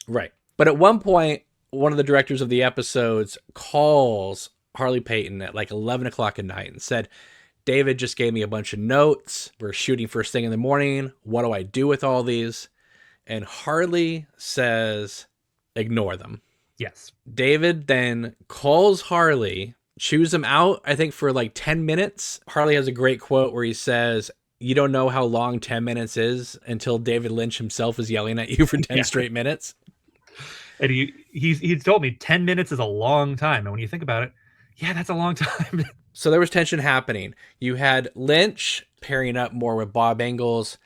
Right. But at one point, one of the directors of the episodes calls Harley Payton at like 11 o'clock at night and said, "David just gave me a bunch of notes. We're shooting first thing in the morning. What do I do with all these?" And Harley says, "Ignore them." Yes. David then calls Harley, chews him out, I think, for like 10 minutes. Harley has a great quote where he says, "You don't know how long 10 minutes is until David Lynch himself is yelling at you for 10 straight minutes." And he's told me 10 minutes is a long time. And when you think about it, yeah, that's a long time. So there was tension happening. You had Lynch pairing up more with Bob Engels,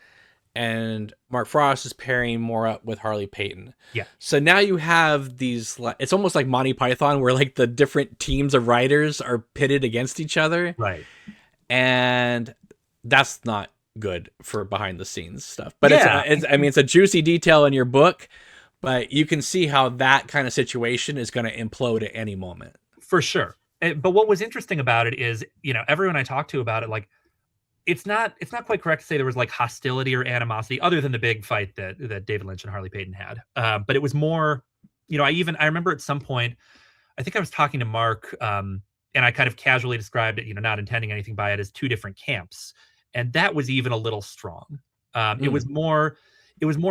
and Mark Frost is pairing more up with Harley Payton. Yeah. So now you have these, it's almost like Monty Python, where like the different teams of writers are pitted against each other. Right. And that's not good for behind the scenes stuff. But Yeah. I mean, it's a juicy detail in your book, but you can see how that kind of situation is going to implode at any moment. For sure. But what was interesting about it is, everyone I talked to about it, like, it's not quite correct to say there was like hostility or animosity other than the big fight that David Lynch and Harley Payton had. But it was more, I remember at some point, I think I was talking to Mark, and I kind of casually described it, not intending anything by it, as two different camps. And that was even a little strong. It was more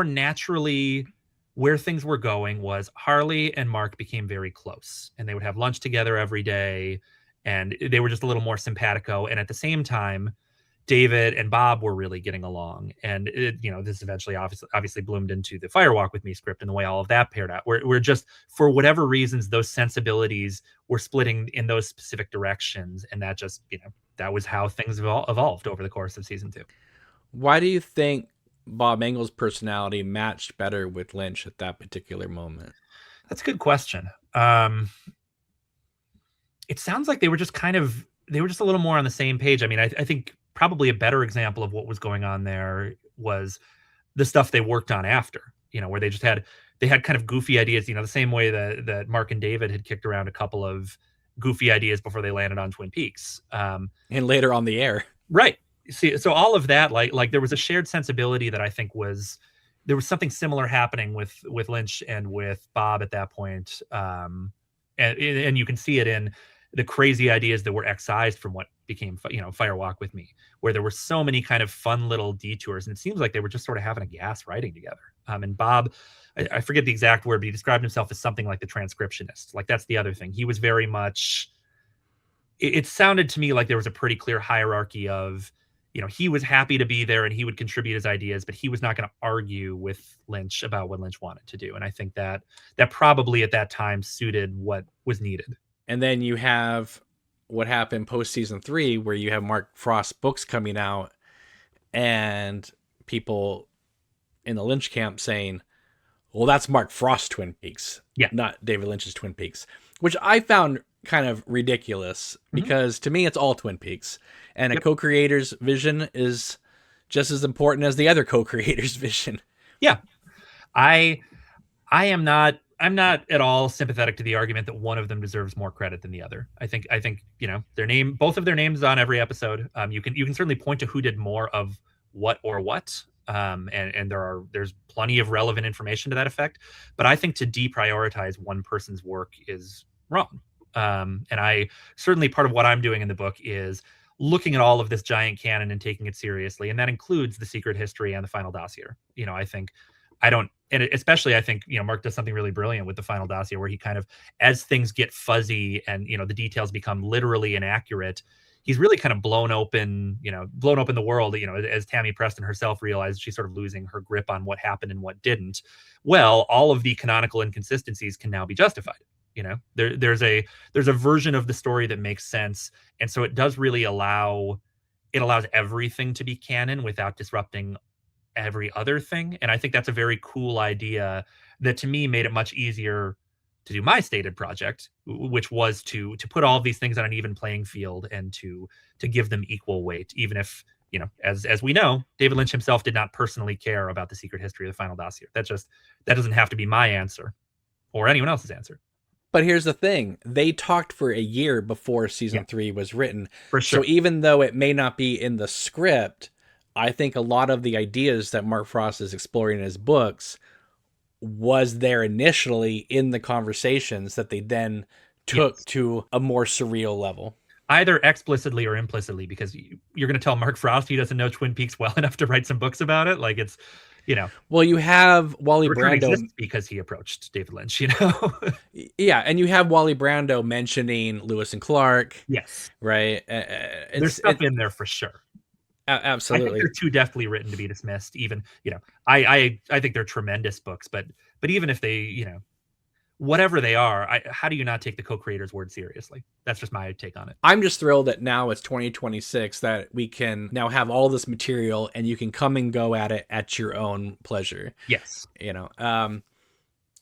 naturally where things were going was Harley and Mark became very close, and they would have lunch together every day, and they were just a little more simpatico. And at the same time, David and Bob were really getting along. And this eventually obviously bloomed into the Firewalk with Me script and the way all of that paired out. We're just, for whatever reasons, those sensibilities were splitting in those specific directions. And that just, that was how things evolved over the course of season 2. Why do you think Bob Engels' personality matched better with Lynch at that particular moment? That's a good question. It sounds like they were just a little more on the same page. I mean, I think probably a better example of what was going on there was the stuff they worked on after, where they had kind of goofy ideas, the same way that Mark and David had kicked around a couple of goofy ideas before they landed on Twin Peaks. And later on the air. Right. See, so all of that, like there was a shared sensibility that I think there was something similar happening with Lynch and with Bob at that point. And you can see it in the crazy ideas that were excised from what became, Firewalk with Me, where there were so many kind of fun little detours. And it seems like they were just sort of having a gas writing together. And Bob, I forget the exact word, but he described himself as something like the transcriptionist. Like, that's the other thing. He was very much, it sounded to me like there was a pretty clear hierarchy of, he was happy to be there and he would contribute his ideas, but he was not going to argue with Lynch about what Lynch wanted to do. And I think that probably at that time suited what was needed. And then you have what happened post season 3, where you have Mark Frost's books coming out and people in the Lynch camp saying, well, that's Mark Frost's Twin Peaks, not David Lynch's Twin Peaks, which I found kind of ridiculous because to me, it's all Twin Peaks, and a co-creator's vision is just as important as the other co-creator's vision. Yeah. I'm not at all sympathetic to the argument that one of them deserves more credit than the other. I think, both of their names on every episode. You can certainly point to who did more of what or what. And there's plenty of relevant information to that effect, but I think to deprioritize one person's work is wrong. And I certainly, part of what I'm doing in the book is looking at all of this giant canon and taking it seriously. And that includes the secret history and the final dossier. Especially I think, Mark does something really brilliant with the final dossier, where he kind of, as things get fuzzy and, the details become literally inaccurate, he's really kind of blown open the world, as Tammy Preston herself realized she's sort of losing her grip on what happened and what didn't. Well, all of the canonical inconsistencies can now be justified. There's a version of the story that makes sense. And so it does really allows everything to be canon without disrupting every other thing. And I think that's a very cool idea that to me made it much easier to do my stated project, which was to put all of these things on an even playing field and to give them equal weight, even if, as we know, David Lynch himself did not personally care about the secret history of the final dossier. That doesn't have to be my answer or anyone else's answer. But here's the thing. They talked for a year before season 3 was written. For sure. So even though it may not be in the script, I think a lot of the ideas that Mark Frost is exploring in his books was there initially in the conversations that they then took to a more surreal level. Either explicitly or implicitly, because you're going to tell Mark Frost he doesn't know Twin Peaks well enough to write some books about it. Like, it's, Well, you have Wally Brando because he approached David Lynch, Yeah, and you have Wally Brando mentioning Lewis and Clark. Yes. Right? There's stuff in there for sure. Absolutely. I think they're too deftly written to be dismissed. Even, I think they're tremendous books, but even if they, whatever they are, how do you not take the co-creator's word seriously? That's just my take on it. I'm just thrilled that now it's 2026 that we can now have all this material and you can come and go at it at your own pleasure. Yes.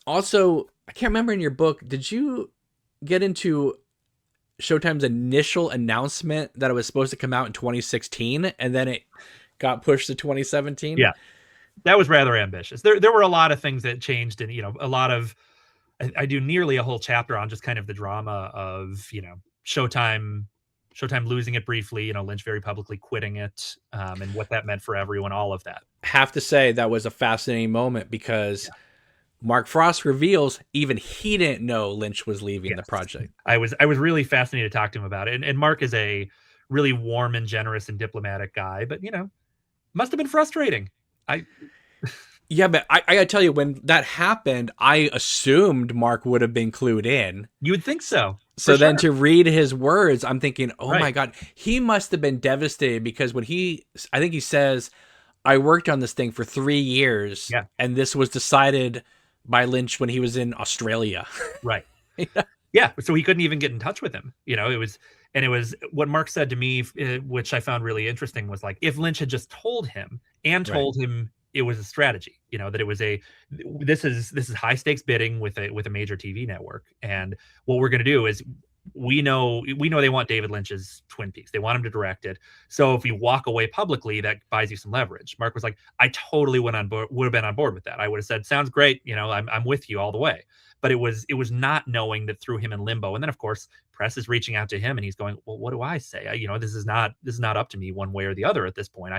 Also, I can't remember in your book, did you get into Showtime's initial announcement that it was supposed to come out in 2016 and then it got pushed to 2017? Yeah, that was rather ambitious. There were a lot of things that changed, and a lot of I do nearly a whole chapter on just kind of the drama of Showtime losing it briefly, Lynch very publicly quitting it, and what that meant for everyone, all of that. Have to say that was a fascinating moment because Mark Frost reveals even he didn't know Lynch was leaving the project. I was really fascinated to talk to him about it. And Mark is a really warm and generous and diplomatic guy, but must have been frustrating. Yeah, but I gotta tell you, when that happened, I assumed Mark would have been clued in. You would think so. So then to read his words, I'm thinking, oh Right. my God, he must have been devastated because when I think he says, I worked on this thing for 3 years and this was decided by Lynch when he was in Australia. Right. Yeah. So he couldn't even get in touch with him. It was what Mark said to me, which I found really interesting, was like, if Lynch had just told him told him it was a strategy, that it was this is high stakes bidding with a major TV network. And what we're going to do is we know they want David Lynch's Twin Peaks. They want him to direct it. So if you walk away publicly, that buys you some leverage. Mark was like, I totally would have been on board with that. I would have said, sounds great. I'm with you all the way. But it was not knowing that threw him in limbo. And then of course, press is reaching out to him and he's going, well, what do I say? This is not up to me one way or the other at this point.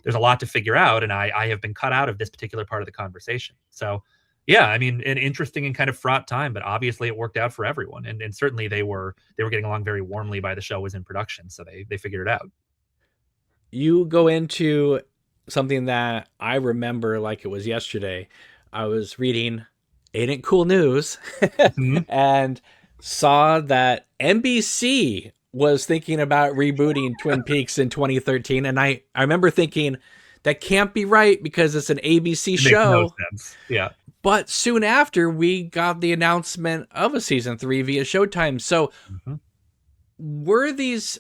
There's a lot to figure out. And I have been cut out of this particular part of the conversation. So yeah, I mean, an interesting and kind of fraught time, but obviously it worked out for everyone. And certainly they were getting along very warmly by the show was in production. So they figured it out. You go into something that I remember like it was yesterday. I was reading Ain't It Cool News and saw that NBC was thinking about rebooting Twin Peaks in 2013. And I remember thinking, that can't be right because it's an ABC show. Makes no sense. Yeah. But soon after, we got the announcement of a season 3 via Showtime. So were these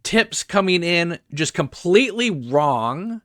tips coming in just completely wrong?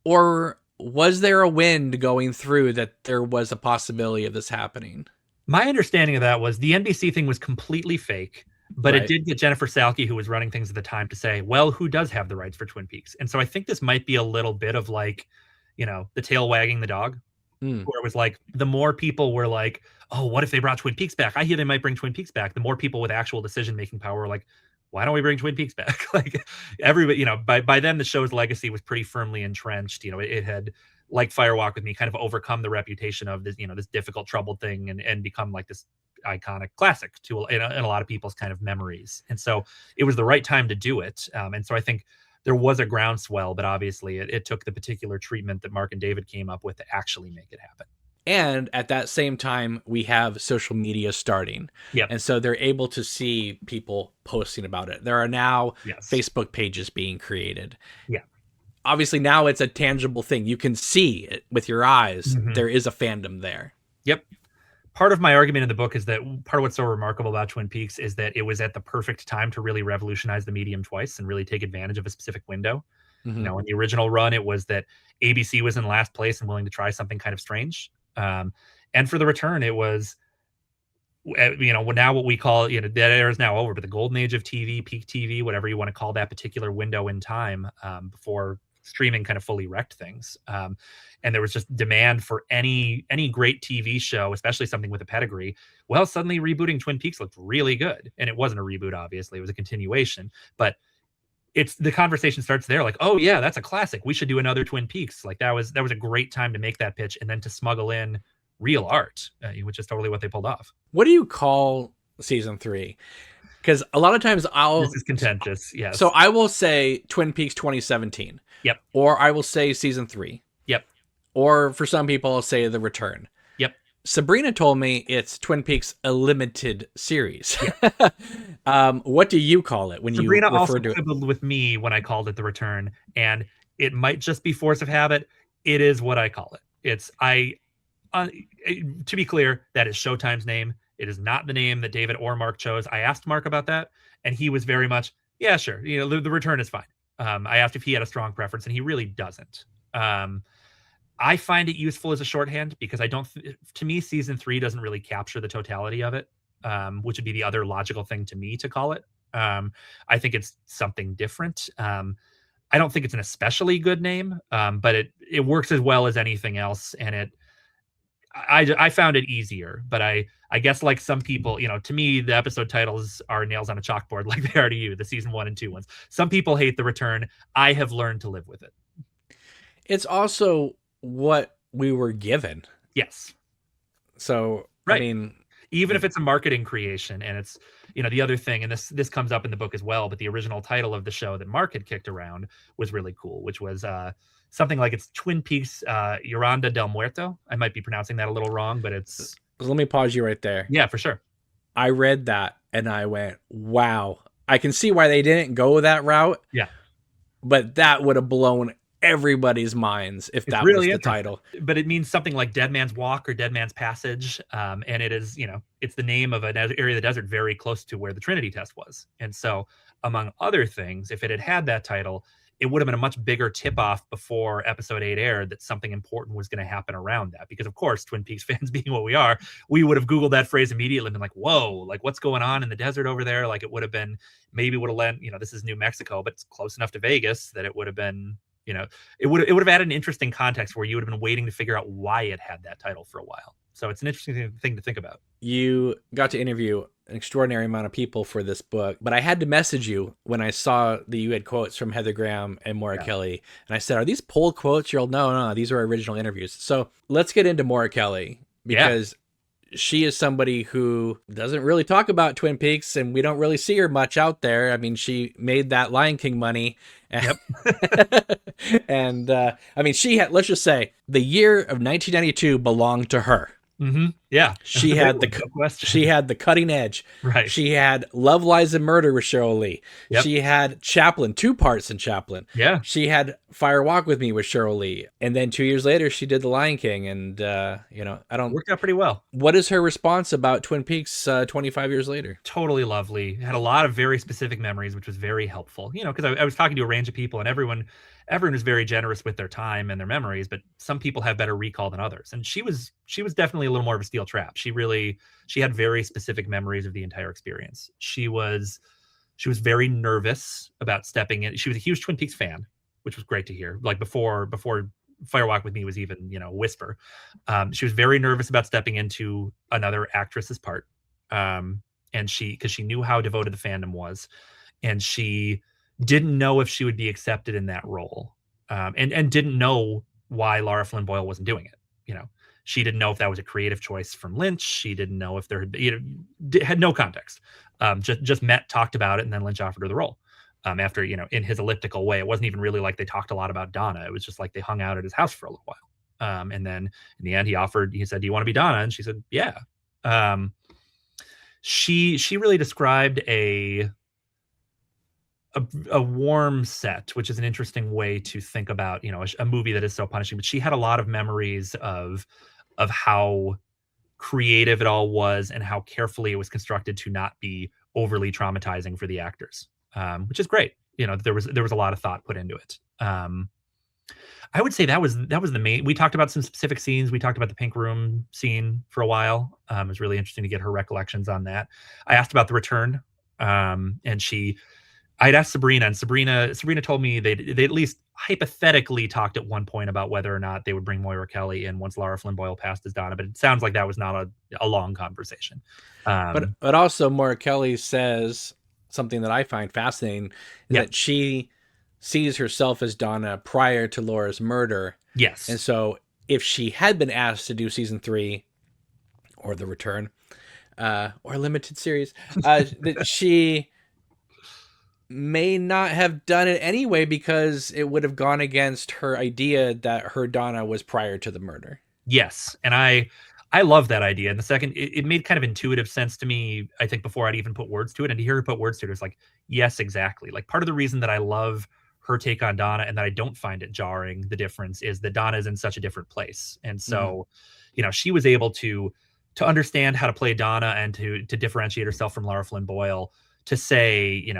Or was there a wind going through that there was a possibility of this happening? My understanding of that was the NBC thing was completely fake. But it did get Jennifer Salke, who was running things at the time, to say, well, who does have the rights for Twin Peaks? And so I think this might be a little bit of like, the tail wagging the dog, where it was like, the more people were like, oh, what if they brought Twin Peaks back? I hear they might bring Twin Peaks back. The more people with actual decision-making power were like, why don't we bring Twin Peaks back? Like everybody, by then the show's legacy was pretty firmly entrenched. It had, like Fire Walk with Me, kind of overcome the reputation of this, this difficult, troubled thing and become like this iconic classic in a lot of people's kind of memories. And so it was the right time to do it. And so I think there was a groundswell, but obviously it took the particular treatment that Mark and David came up with to actually make it happen. And at that same time, we have social media starting. Yep. And so they're able to see people posting about it. There are now Facebook pages being created. Yeah. Obviously, now it's a tangible thing. You can see it with your eyes. There is a fandom there. Yep. Part of my argument in the book is that part of what's so remarkable about Twin Peaks is that it was at the perfect time to really revolutionize the medium twice and really take advantage of a specific window. In the original run, it was that ABC was in last place and willing to try something kind of strange. And for the return, it was, now what we call, that era is now over, but the golden age of TV, peak TV, whatever you want to call that particular window in time, before streaming kind of fully wrecked things. And there was just demand for any great TV show, especially something with a pedigree. Well, suddenly rebooting Twin Peaks looked really good. And it wasn't a reboot, obviously. It was a continuation. But the conversation starts there, like, oh yeah, that's a classic. We should do another Twin Peaks. Like that was a great time to make that pitch and then to smuggle in real art, which is totally what they pulled off. What do you call season 3? Because a lot of times this is contentious. Yes. So I will say Twin Peaks 2017. Yep. Or I will say season 3. Yep. Or for some people, I'll say The Return. Yep. Sabrina told me it's Twin Peaks a limited series. Yep. What do you call it when Sabrina you refer also to it? quibbled with me when I called it The Return, and it might just be force of habit. It is what I call it. to be clear, that is Showtime's name. It is not the name that David or Mark chose. I asked Mark about that, and he was very much, yeah, sure. The return is fine. I asked if he had a strong preference, and he really doesn't. I find it useful as a shorthand because to me, season 3 doesn't really capture the totality of it, which would be the other logical thing to me to call it. I think it's something different. I don't think it's an especially good name, but it works as well as anything else, and I found it easier. But I guess like some people, to me, the episode titles are nails on a chalkboard, like they are to you, the season 1 and 2 ones. Some people hate the return. I have learned to live with it. It's also what we were given. Yes. So, right. I mean, even if it's a marketing creation, and it's, the other thing, and this comes up in the book as well, but the original title of the show that Mark had kicked around was really cool, which was something like it's Twin Peaks Yolanda del Muerto. I might be pronouncing that a little wrong, but it's... Let me pause you right there. Yeah, for sure. I read that and I went, wow. I can see why they didn't go that route. Yeah. But that would have blown everybody's minds if that really was the title. But it means something like Dead Man's Walk or Dead Man's Passage, and it is, it's the name of an area of the desert very close to where the Trinity test was. And so, among other things, if it had that title, it would have been a much bigger tip-off before episode 8 aired that something important was going to happen around that. Because, of course, Twin Peaks fans being what we are, we would have Googled that phrase immediately and been like, whoa, like what's going on in the desert over there? Like it would have been, maybe would have lent, this is New Mexico, but it's close enough to Vegas that it would have been, it would have added an interesting context where you would have been waiting to figure out why it had that title for a while. So it's an interesting thing to think about. You got to interview an extraordinary amount of people for this book, but I had to message you when I saw that you had quotes from Heather Graham and Maura Kelly. And I said, are these pulled quotes? You're all, no, these are original interviews. So let's get into Maura Kelly, because she is somebody who doesn't really talk about Twin Peaks, and we don't really see her much out there. I mean, she made that Lion King money. Yep. And I mean, she had, let's just say, the year of 1992 belonged to her. Mm-hmm. Yeah. She had the cutting edge. Right. She had Love, Lies, and Murder with Sheryl Lee. Yep. She had Chaplin, 2 parts in Chaplin. Yeah. She had Fire Walk with Me with Sheryl Lee. And then 2 years later, she did The Lion King. And, worked out pretty well. What is her response about Twin Peaks 25 years later? Totally lovely. Had a lot of very specific memories, which was very helpful. Because I was talking to a range of people, and everyone is very generous with their time and their memories, but some people have better recall than others. And she was definitely a little more of a steel trap. She had very specific memories of the entire experience. She was very nervous about stepping in. She was a huge Twin Peaks fan, which was great to hear. Like before Firewalk with Me was even, a whisper. She was very nervous about stepping into another actress's part. And because she knew how devoted the fandom was, and she didn't know if she would be accepted in that role, and didn't know why Lara Flynn Boyle wasn't doing it. She didn't know if that was a creative choice from Lynch. She didn't know if there had no context. Just met, talked about it, and then Lynch offered her the role. After, in his elliptical way, it wasn't even really like they talked a lot about Donna. It was just like they hung out at his house for a little while. And then in the end, he said, do you want to be Donna? And she said, yeah. She really described a warm set, which is an interesting way to think about, a movie that is so punishing. But she had a lot of memories of how creative it all was and how carefully it was constructed to not be overly traumatizing for the actors, which is great. There was a lot of thought put into it. I would say that was the main. We talked about some specific scenes. We talked about the pink room scene for a while. It was really interesting to get her recollections on that. I asked about the return, and I'd asked Sabrina, and Sabrina told me they at least hypothetically talked at one point about whether or not they would bring Maura Kelly in once Lara Flynn Boyle passed as Donna, but it sounds like that was not a long conversation. But also Maura Kelly says something that I find fascinating, that she sees herself as Donna prior to Laura's murder. Yes. And so if she had been asked to do season 3 or The Return, or a limited series, that she may not have done it anyway, because it would have gone against her idea that her Donna was prior to the murder. Yes. And I love that idea. And the second, it made kind of intuitive sense to me, I think, before I'd even put words to it. And to hear her put words to it, it's like, yes, exactly. Like, part of the reason that I love her take on Donna and that I don't find it jarring, the difference, is that Donna is in such a different place. And so, she was able to understand how to play Donna and to differentiate herself from Lara Flynn Boyle, to say,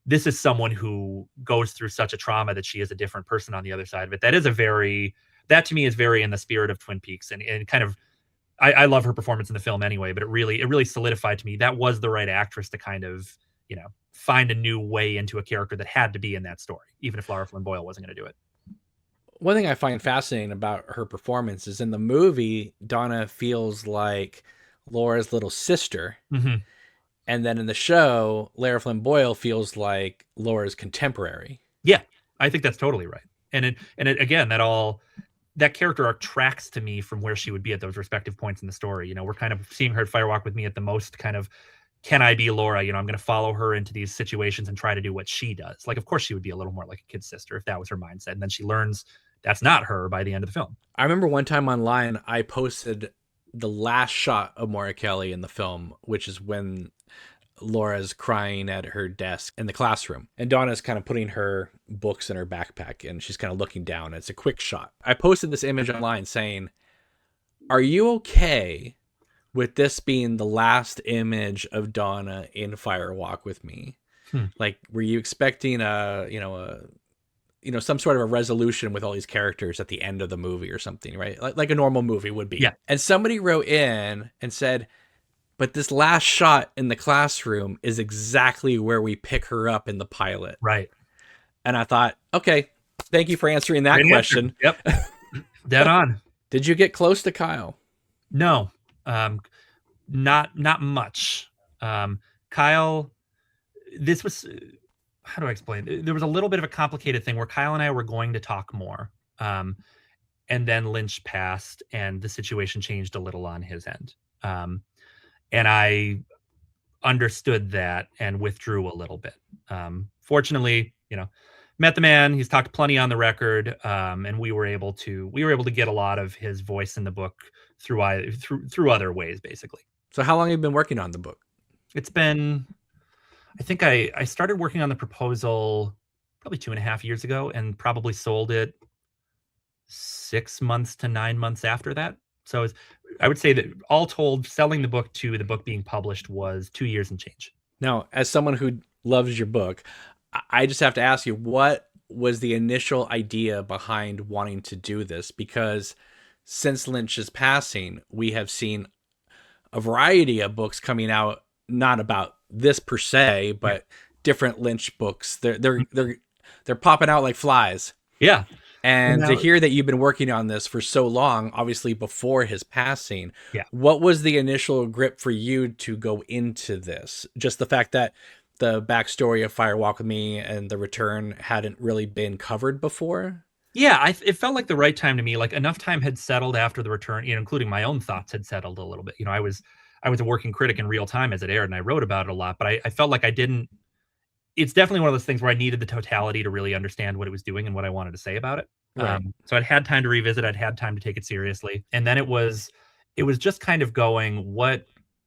this is someone who goes through such a trauma that she is a different person on the other side of it. That to me is very in the spirit of Twin Peaks, and kind of, I love her performance in the film anyway, but it really solidified to me that was the right actress to kind of, find a new way into a character that had to be in that story, even if Lara Flynn Boyle wasn't going to do it. One thing I find fascinating about her performance is in the movie, Donna feels like Laura's little sister. Mm-hmm. And then in the show, Lara Flynn Boyle feels like Laura's contemporary. Yeah, I think that's totally right. And it again, that character arc tracks to me from where she would be at those respective points in the story. We're kind of seeing her at Firewalk with Me at the most kind of, can I be Laura? I'm going to follow her into these situations and try to do what she does. Like, of course, she would be a little more like a kid sister if that was her mindset. And then she learns that's not her by the end of the film. I remember one time online, I posted the last shot of Maura Kelly in the film, which is when Laura's crying at her desk in the classroom. And Donna's kind of putting her books in her backpack and she's kind of looking down. It's a quick shot. I posted this image online saying, are you okay with this being the last image of Donna in Firewalk with Me? Like, were you expecting some sort of a resolution with all these characters at the end of the movie or something, right? Like a normal movie would be. Yeah. And somebody wrote in and said, but this last shot in the classroom is exactly where we pick her up in the pilot. Right. And I thought, okay, thank you for answering that question. Yep. Dead on. Did you get close to Kyle? No. Not much. Kyle, this was, how do I explain? There was a little bit of a complicated thing where Kyle and I were going to talk more. And then Lynch passed and the situation changed a little on his end. And I understood that and withdrew a little bit. Fortunately, met the man. He's talked plenty on the record, and we were able to get a lot of his voice in the book through other ways, basically. So how long have you been working on the book? It's been, I think I started working on the proposal probably 2.5 years ago, and probably sold it 6 months to 9 months after that. So I would say that all told, selling the book to the book being published was 2 years and change. Now, as someone who loves your book, I just have to ask you, what was the initial idea behind wanting to do this? Because since Lynch's passing, we have seen a variety of books coming out, not about this per se, but different Lynch books. They're popping out like flies. Yeah. And to hear that you've been working on this for so long, obviously before his passing, what was the initial grip for you to go into this? Just the fact that the backstory of Firewalk with Me and The Return hadn't really been covered before? Yeah, it felt like the right time to me. Like, enough time had settled after The Return, including my own thoughts had settled a little bit. I was a working critic in real time as it aired, and I wrote about it a lot, but I felt like I didn't. It's definitely one of those things where I needed the totality to really understand what it was doing and what I wanted to say about it. Right. So I'd had time to revisit. I'd had time to take it seriously. And then it was just kind of going,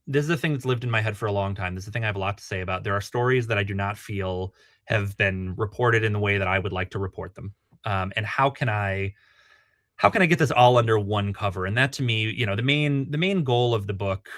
this is a thing that's lived in my head for a long time. This is a thing I have a lot to say about. There are stories that I do not feel have been reported in the way that I would like to report them. And how can I get this all under one cover? And that, to me, the main goal of the book,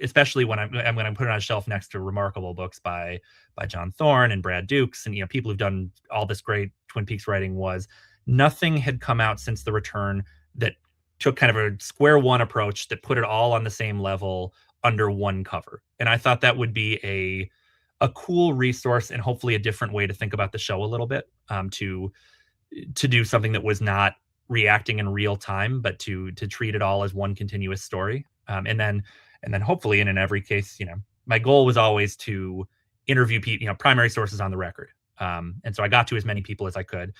especially when I'm going to put it on a shelf next to remarkable books by John Thorne and Brad Dukes and people who've done all this great Twin Peaks writing, was nothing had come out since The Return that took kind of a square one approach that put it all on the same level under one cover. And I thought that would be a cool resource and hopefully a different way to think about the show a little bit, to do something that was not reacting in real time, but to treat it all as one continuous story. And then hopefully, and in every case, my goal was always to interview people, primary sources on the record. And so I got to as many people as I could.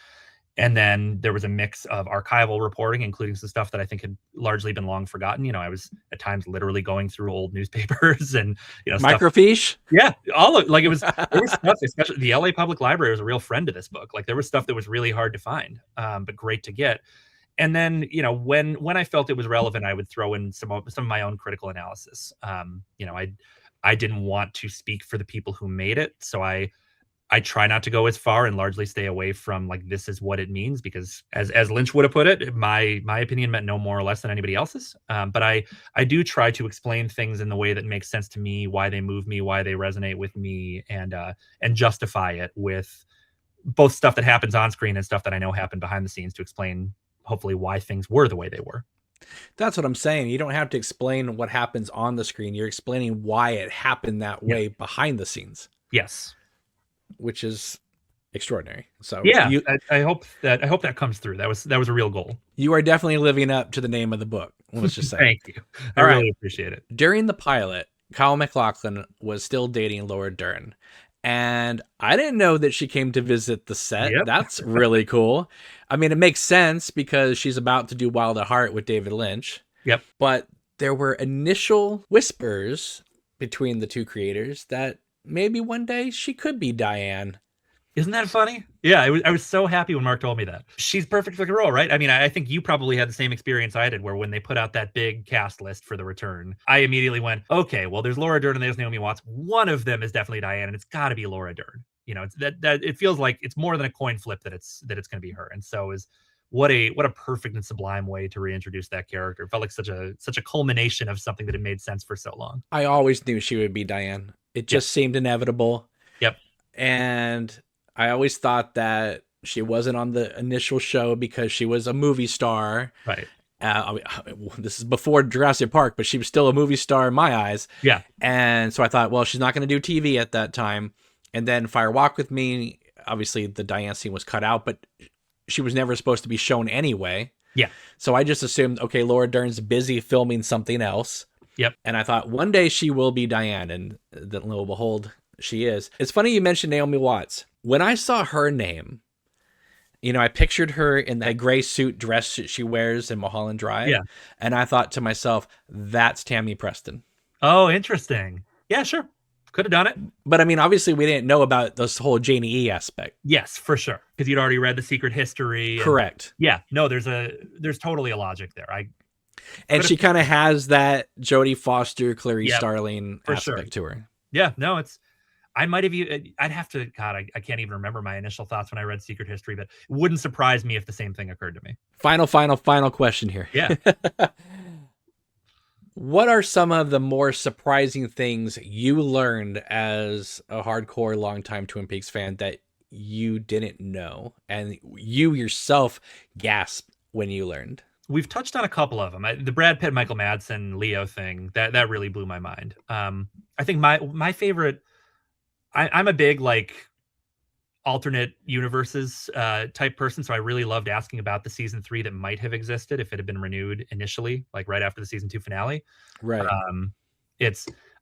And then there was a mix of archival reporting, including some stuff that I think had largely been long forgotten. I was at times literally going through old newspapers and, microfiche. Yeah. There was stuff, especially the LA Public Library was a real friend to this book. Like, there was stuff that was really hard to find, but great to get. And then, when I felt it was relevant, I would throw in some of my own critical analysis. I didn't want to speak for the people who made it. So I I try not to go as far and largely stay away from like this is what it means, because as Lynch would have put it, my opinion meant no more or less than anybody else's. But I do try to explain things in the way that makes sense to me, why they move me, why they resonate with me, and justify it with both stuff that happens on screen and stuff that I know happened behind the scenes, to explain hopefully why things were the way they were. That's what I'm saying. You don't have to explain what happens on the screen. You're explaining why it happened that way behind the scenes. Yes. Which is extraordinary. So yeah, I hope that comes through. That was a real goal. You are definitely living up to the name of the book. Let's just say. Thank you. I really appreciate it. During the pilot, Kyle MacLachlan was still dating Laura Dern. And I didn't know that she came to visit the set. Yep. That's really cool. I mean, it makes sense because she's about to do Wild at Heart with David Lynch. Yep. But there were initial whispers between the two creators that maybe one day she could be Diane. Isn't that funny? Yeah, I was so happy when Mark told me that. She's perfect for the role, right? I mean, I think you probably had the same experience I did, where when they put out that big cast list for the return, I immediately went, okay, well, there's Laura Dern and there's Naomi Watts. One of them is definitely Diane, and it's got to be Laura Dern. You know, it's that it feels like it's more than a coin flip that it's going to be her. And so what a perfect and sublime way to reintroduce that character. It felt like such a culmination of something that had made sense for so long. I always knew she would be Diane. It just seemed inevitable. Yep. And I always thought that she wasn't on the initial show because she was a movie star. Right. This is before Jurassic Park, but she was still a movie star in my eyes. Yeah. And so I thought, well, she's not going to do TV at that time. And then Fire Walk with Me, obviously the Diane scene was cut out, but she was never supposed to be shown anyway. Yeah. So I just assumed, okay, Laura Dern's busy filming something else. Yep. And I thought one day she will be Diane, and then lo and behold, she is. It's funny you mentioned Naomi Watts. When I saw her name, you know, I pictured her in that gray suit dress that she wears in Mulholland Drive. Yeah. And I thought to myself, that's Tammy Preston. Oh, interesting. Yeah, sure. Could have done it. But I mean, obviously we didn't know about this whole Janie E aspect. Yes, for sure. Because you'd already read The Secret History. Correct. Yeah. No, there's totally a logic there. And she kind of has that Jodie Foster, Clarice Yep, Starling aspect sure. to her. Yeah, no, I'd have to, God, I can't even remember my initial thoughts when I read Secret History, but it wouldn't surprise me if the same thing occurred to me. Final question here. Yeah. What are some of the more surprising things you learned as a hardcore longtime Twin Peaks fan that you didn't know and you yourself gasped when you learned? We've touched on a couple of them. The Brad Pitt, Michael Madsen, Leo thing, that really blew my mind. I think my favorite, I'm a big like alternate universes type person, so I really loved asking about the season 3 that might have existed if it had been renewed initially, like right after the season 2 finale. Right.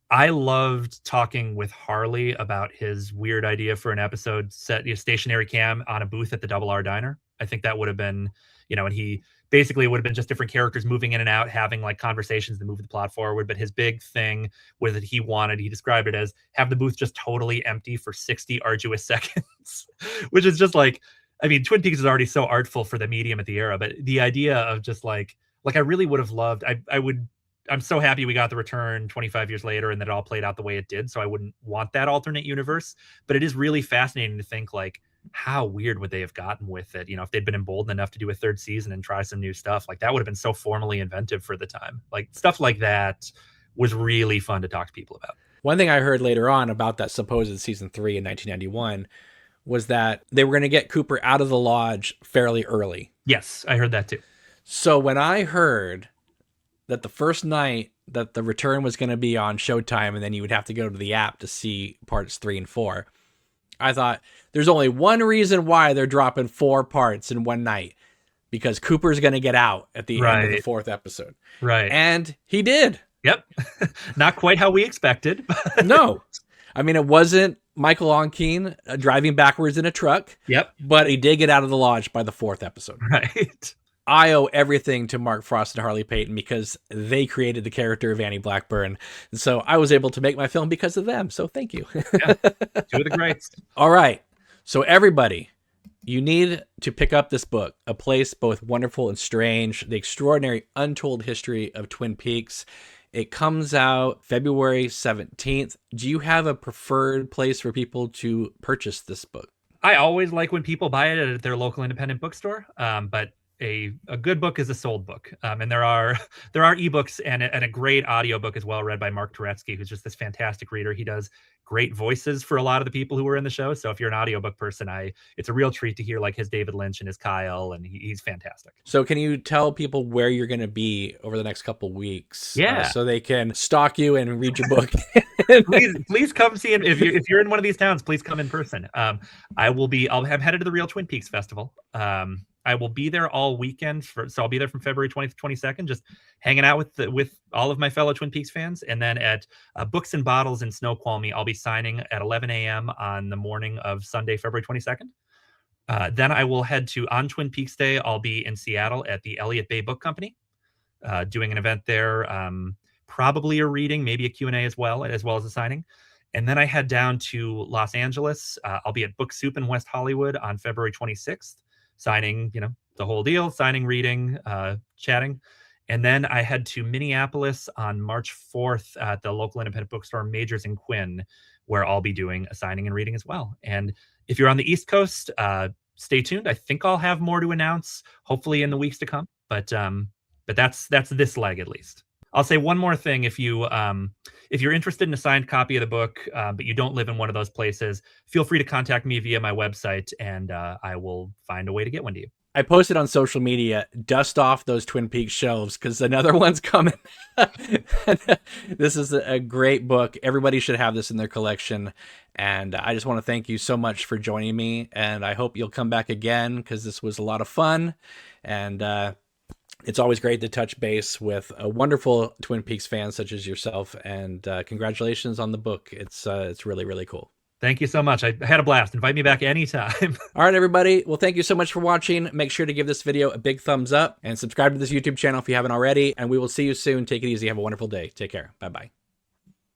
I loved talking with Harley about his weird idea for an episode set stationary cam on a booth at the Double R Diner. I think that would have been, and he basically would have been just different characters moving in and out, having like conversations that move the plot forward. But his big thing was that he described it as have the booth just totally empty for 60 arduous seconds, which is just like, I mean, Twin Peaks is already so artful for the medium at the era, but the idea of just like I really would have loved, I'm so happy we got the return 25 years later and that it all played out the way it did. So I wouldn't want that alternate universe, but it is really fascinating to think like, how weird would they have gotten with it? If they'd been emboldened enough to do a third season and try some new stuff, like that would have been so formally inventive for the time. Like stuff like that was really fun to talk to people about. One thing I heard later on about that supposed season 3 in 1991 was that they were going to get Cooper out of the lodge fairly early. Yes, I heard that too. So when I heard that the first night that the return was going to be on Showtime and then you would have to go to the app to see parts 3 and 4, I thought there's only one reason why they're dropping 4 parts in one night, because Cooper's going to get out at the end of the 4th episode. Right. And he did. Yep. Not quite how we expected. No. I mean, it wasn't Michael Onkeen driving backwards in a truck. Yep. But he did get out of the lodge by the 4th episode. Right. I owe everything to Mark Frost and Harley Payton because they created the character of Annie Blackburn. And so I was able to make my film because of them. So thank you. Yeah, 2 of the greats. All right. So everybody, you need to pick up this book, A Place Both Wonderful and Strange, The Extraordinary Untold History of Twin Peaks. It comes out February 17th. Do you have a preferred place for people to purchase this book? I always like when people buy it at their local independent bookstore, but a good book is a sold book, and there are there are ebooks and a great audiobook as well, read by Mark Turetsky, who's just this fantastic reader. He does great voices for a lot of the people who were in the show. So if you're an audiobook person, it's a real treat to hear like his David Lynch and his Kyle, and he's fantastic. So can you tell people where you're going to be over the next couple weeks, Yeah. so they can stalk you and read your book? Please come see it. If you're in one of these towns, please come in person. I'll have headed to the Real Twin Peaks Festival. I will be there all weekend, so I'll be there from February 20th to 22nd, just hanging out with all of my fellow Twin Peaks fans. And then at Books and Bottles in Snoqualmie, I'll be signing at 11 a.m. on the morning of Sunday, February 22nd. Then I will head to On Twin Peaks Day. I'll be in Seattle at the Elliott Bay Book Company, doing an event there, probably a reading, maybe a Q&A as well as a signing. And then I head down to Los Angeles. I'll be at Book Soup in West Hollywood on February 26th, signing, the whole deal, signing, reading, chatting. And then I head to Minneapolis on March 4th at the local independent bookstore Majors and Quinn, where I'll be doing a signing and reading as well. And if you're on the East Coast, stay tuned. I think I'll have more to announce, hopefully in the weeks to come. But that's this leg at least. I'll say one more thing. If you're interested in a signed copy of the book, but you don't live in one of those places, feel free to contact me via my website, and I will find a way to get one to you. I posted on social media, dust off those Twin Peaks shelves because another one's coming. This is a great book. Everybody should have this in their collection. And I just want to thank you so much for joining me. And I hope you'll come back again because this was a lot of fun. And it's always great to touch base with a wonderful Twin Peaks fan such as yourself. And congratulations on the book. It's really, really cool. Thank you so much. I had a blast. Invite me back anytime. All right, everybody. Well, thank you so much for watching. Make sure to give this video a big thumbs up and subscribe to this YouTube channel if you haven't already. And we will see you soon. Take it easy. Have a wonderful day. Take care. Bye-bye.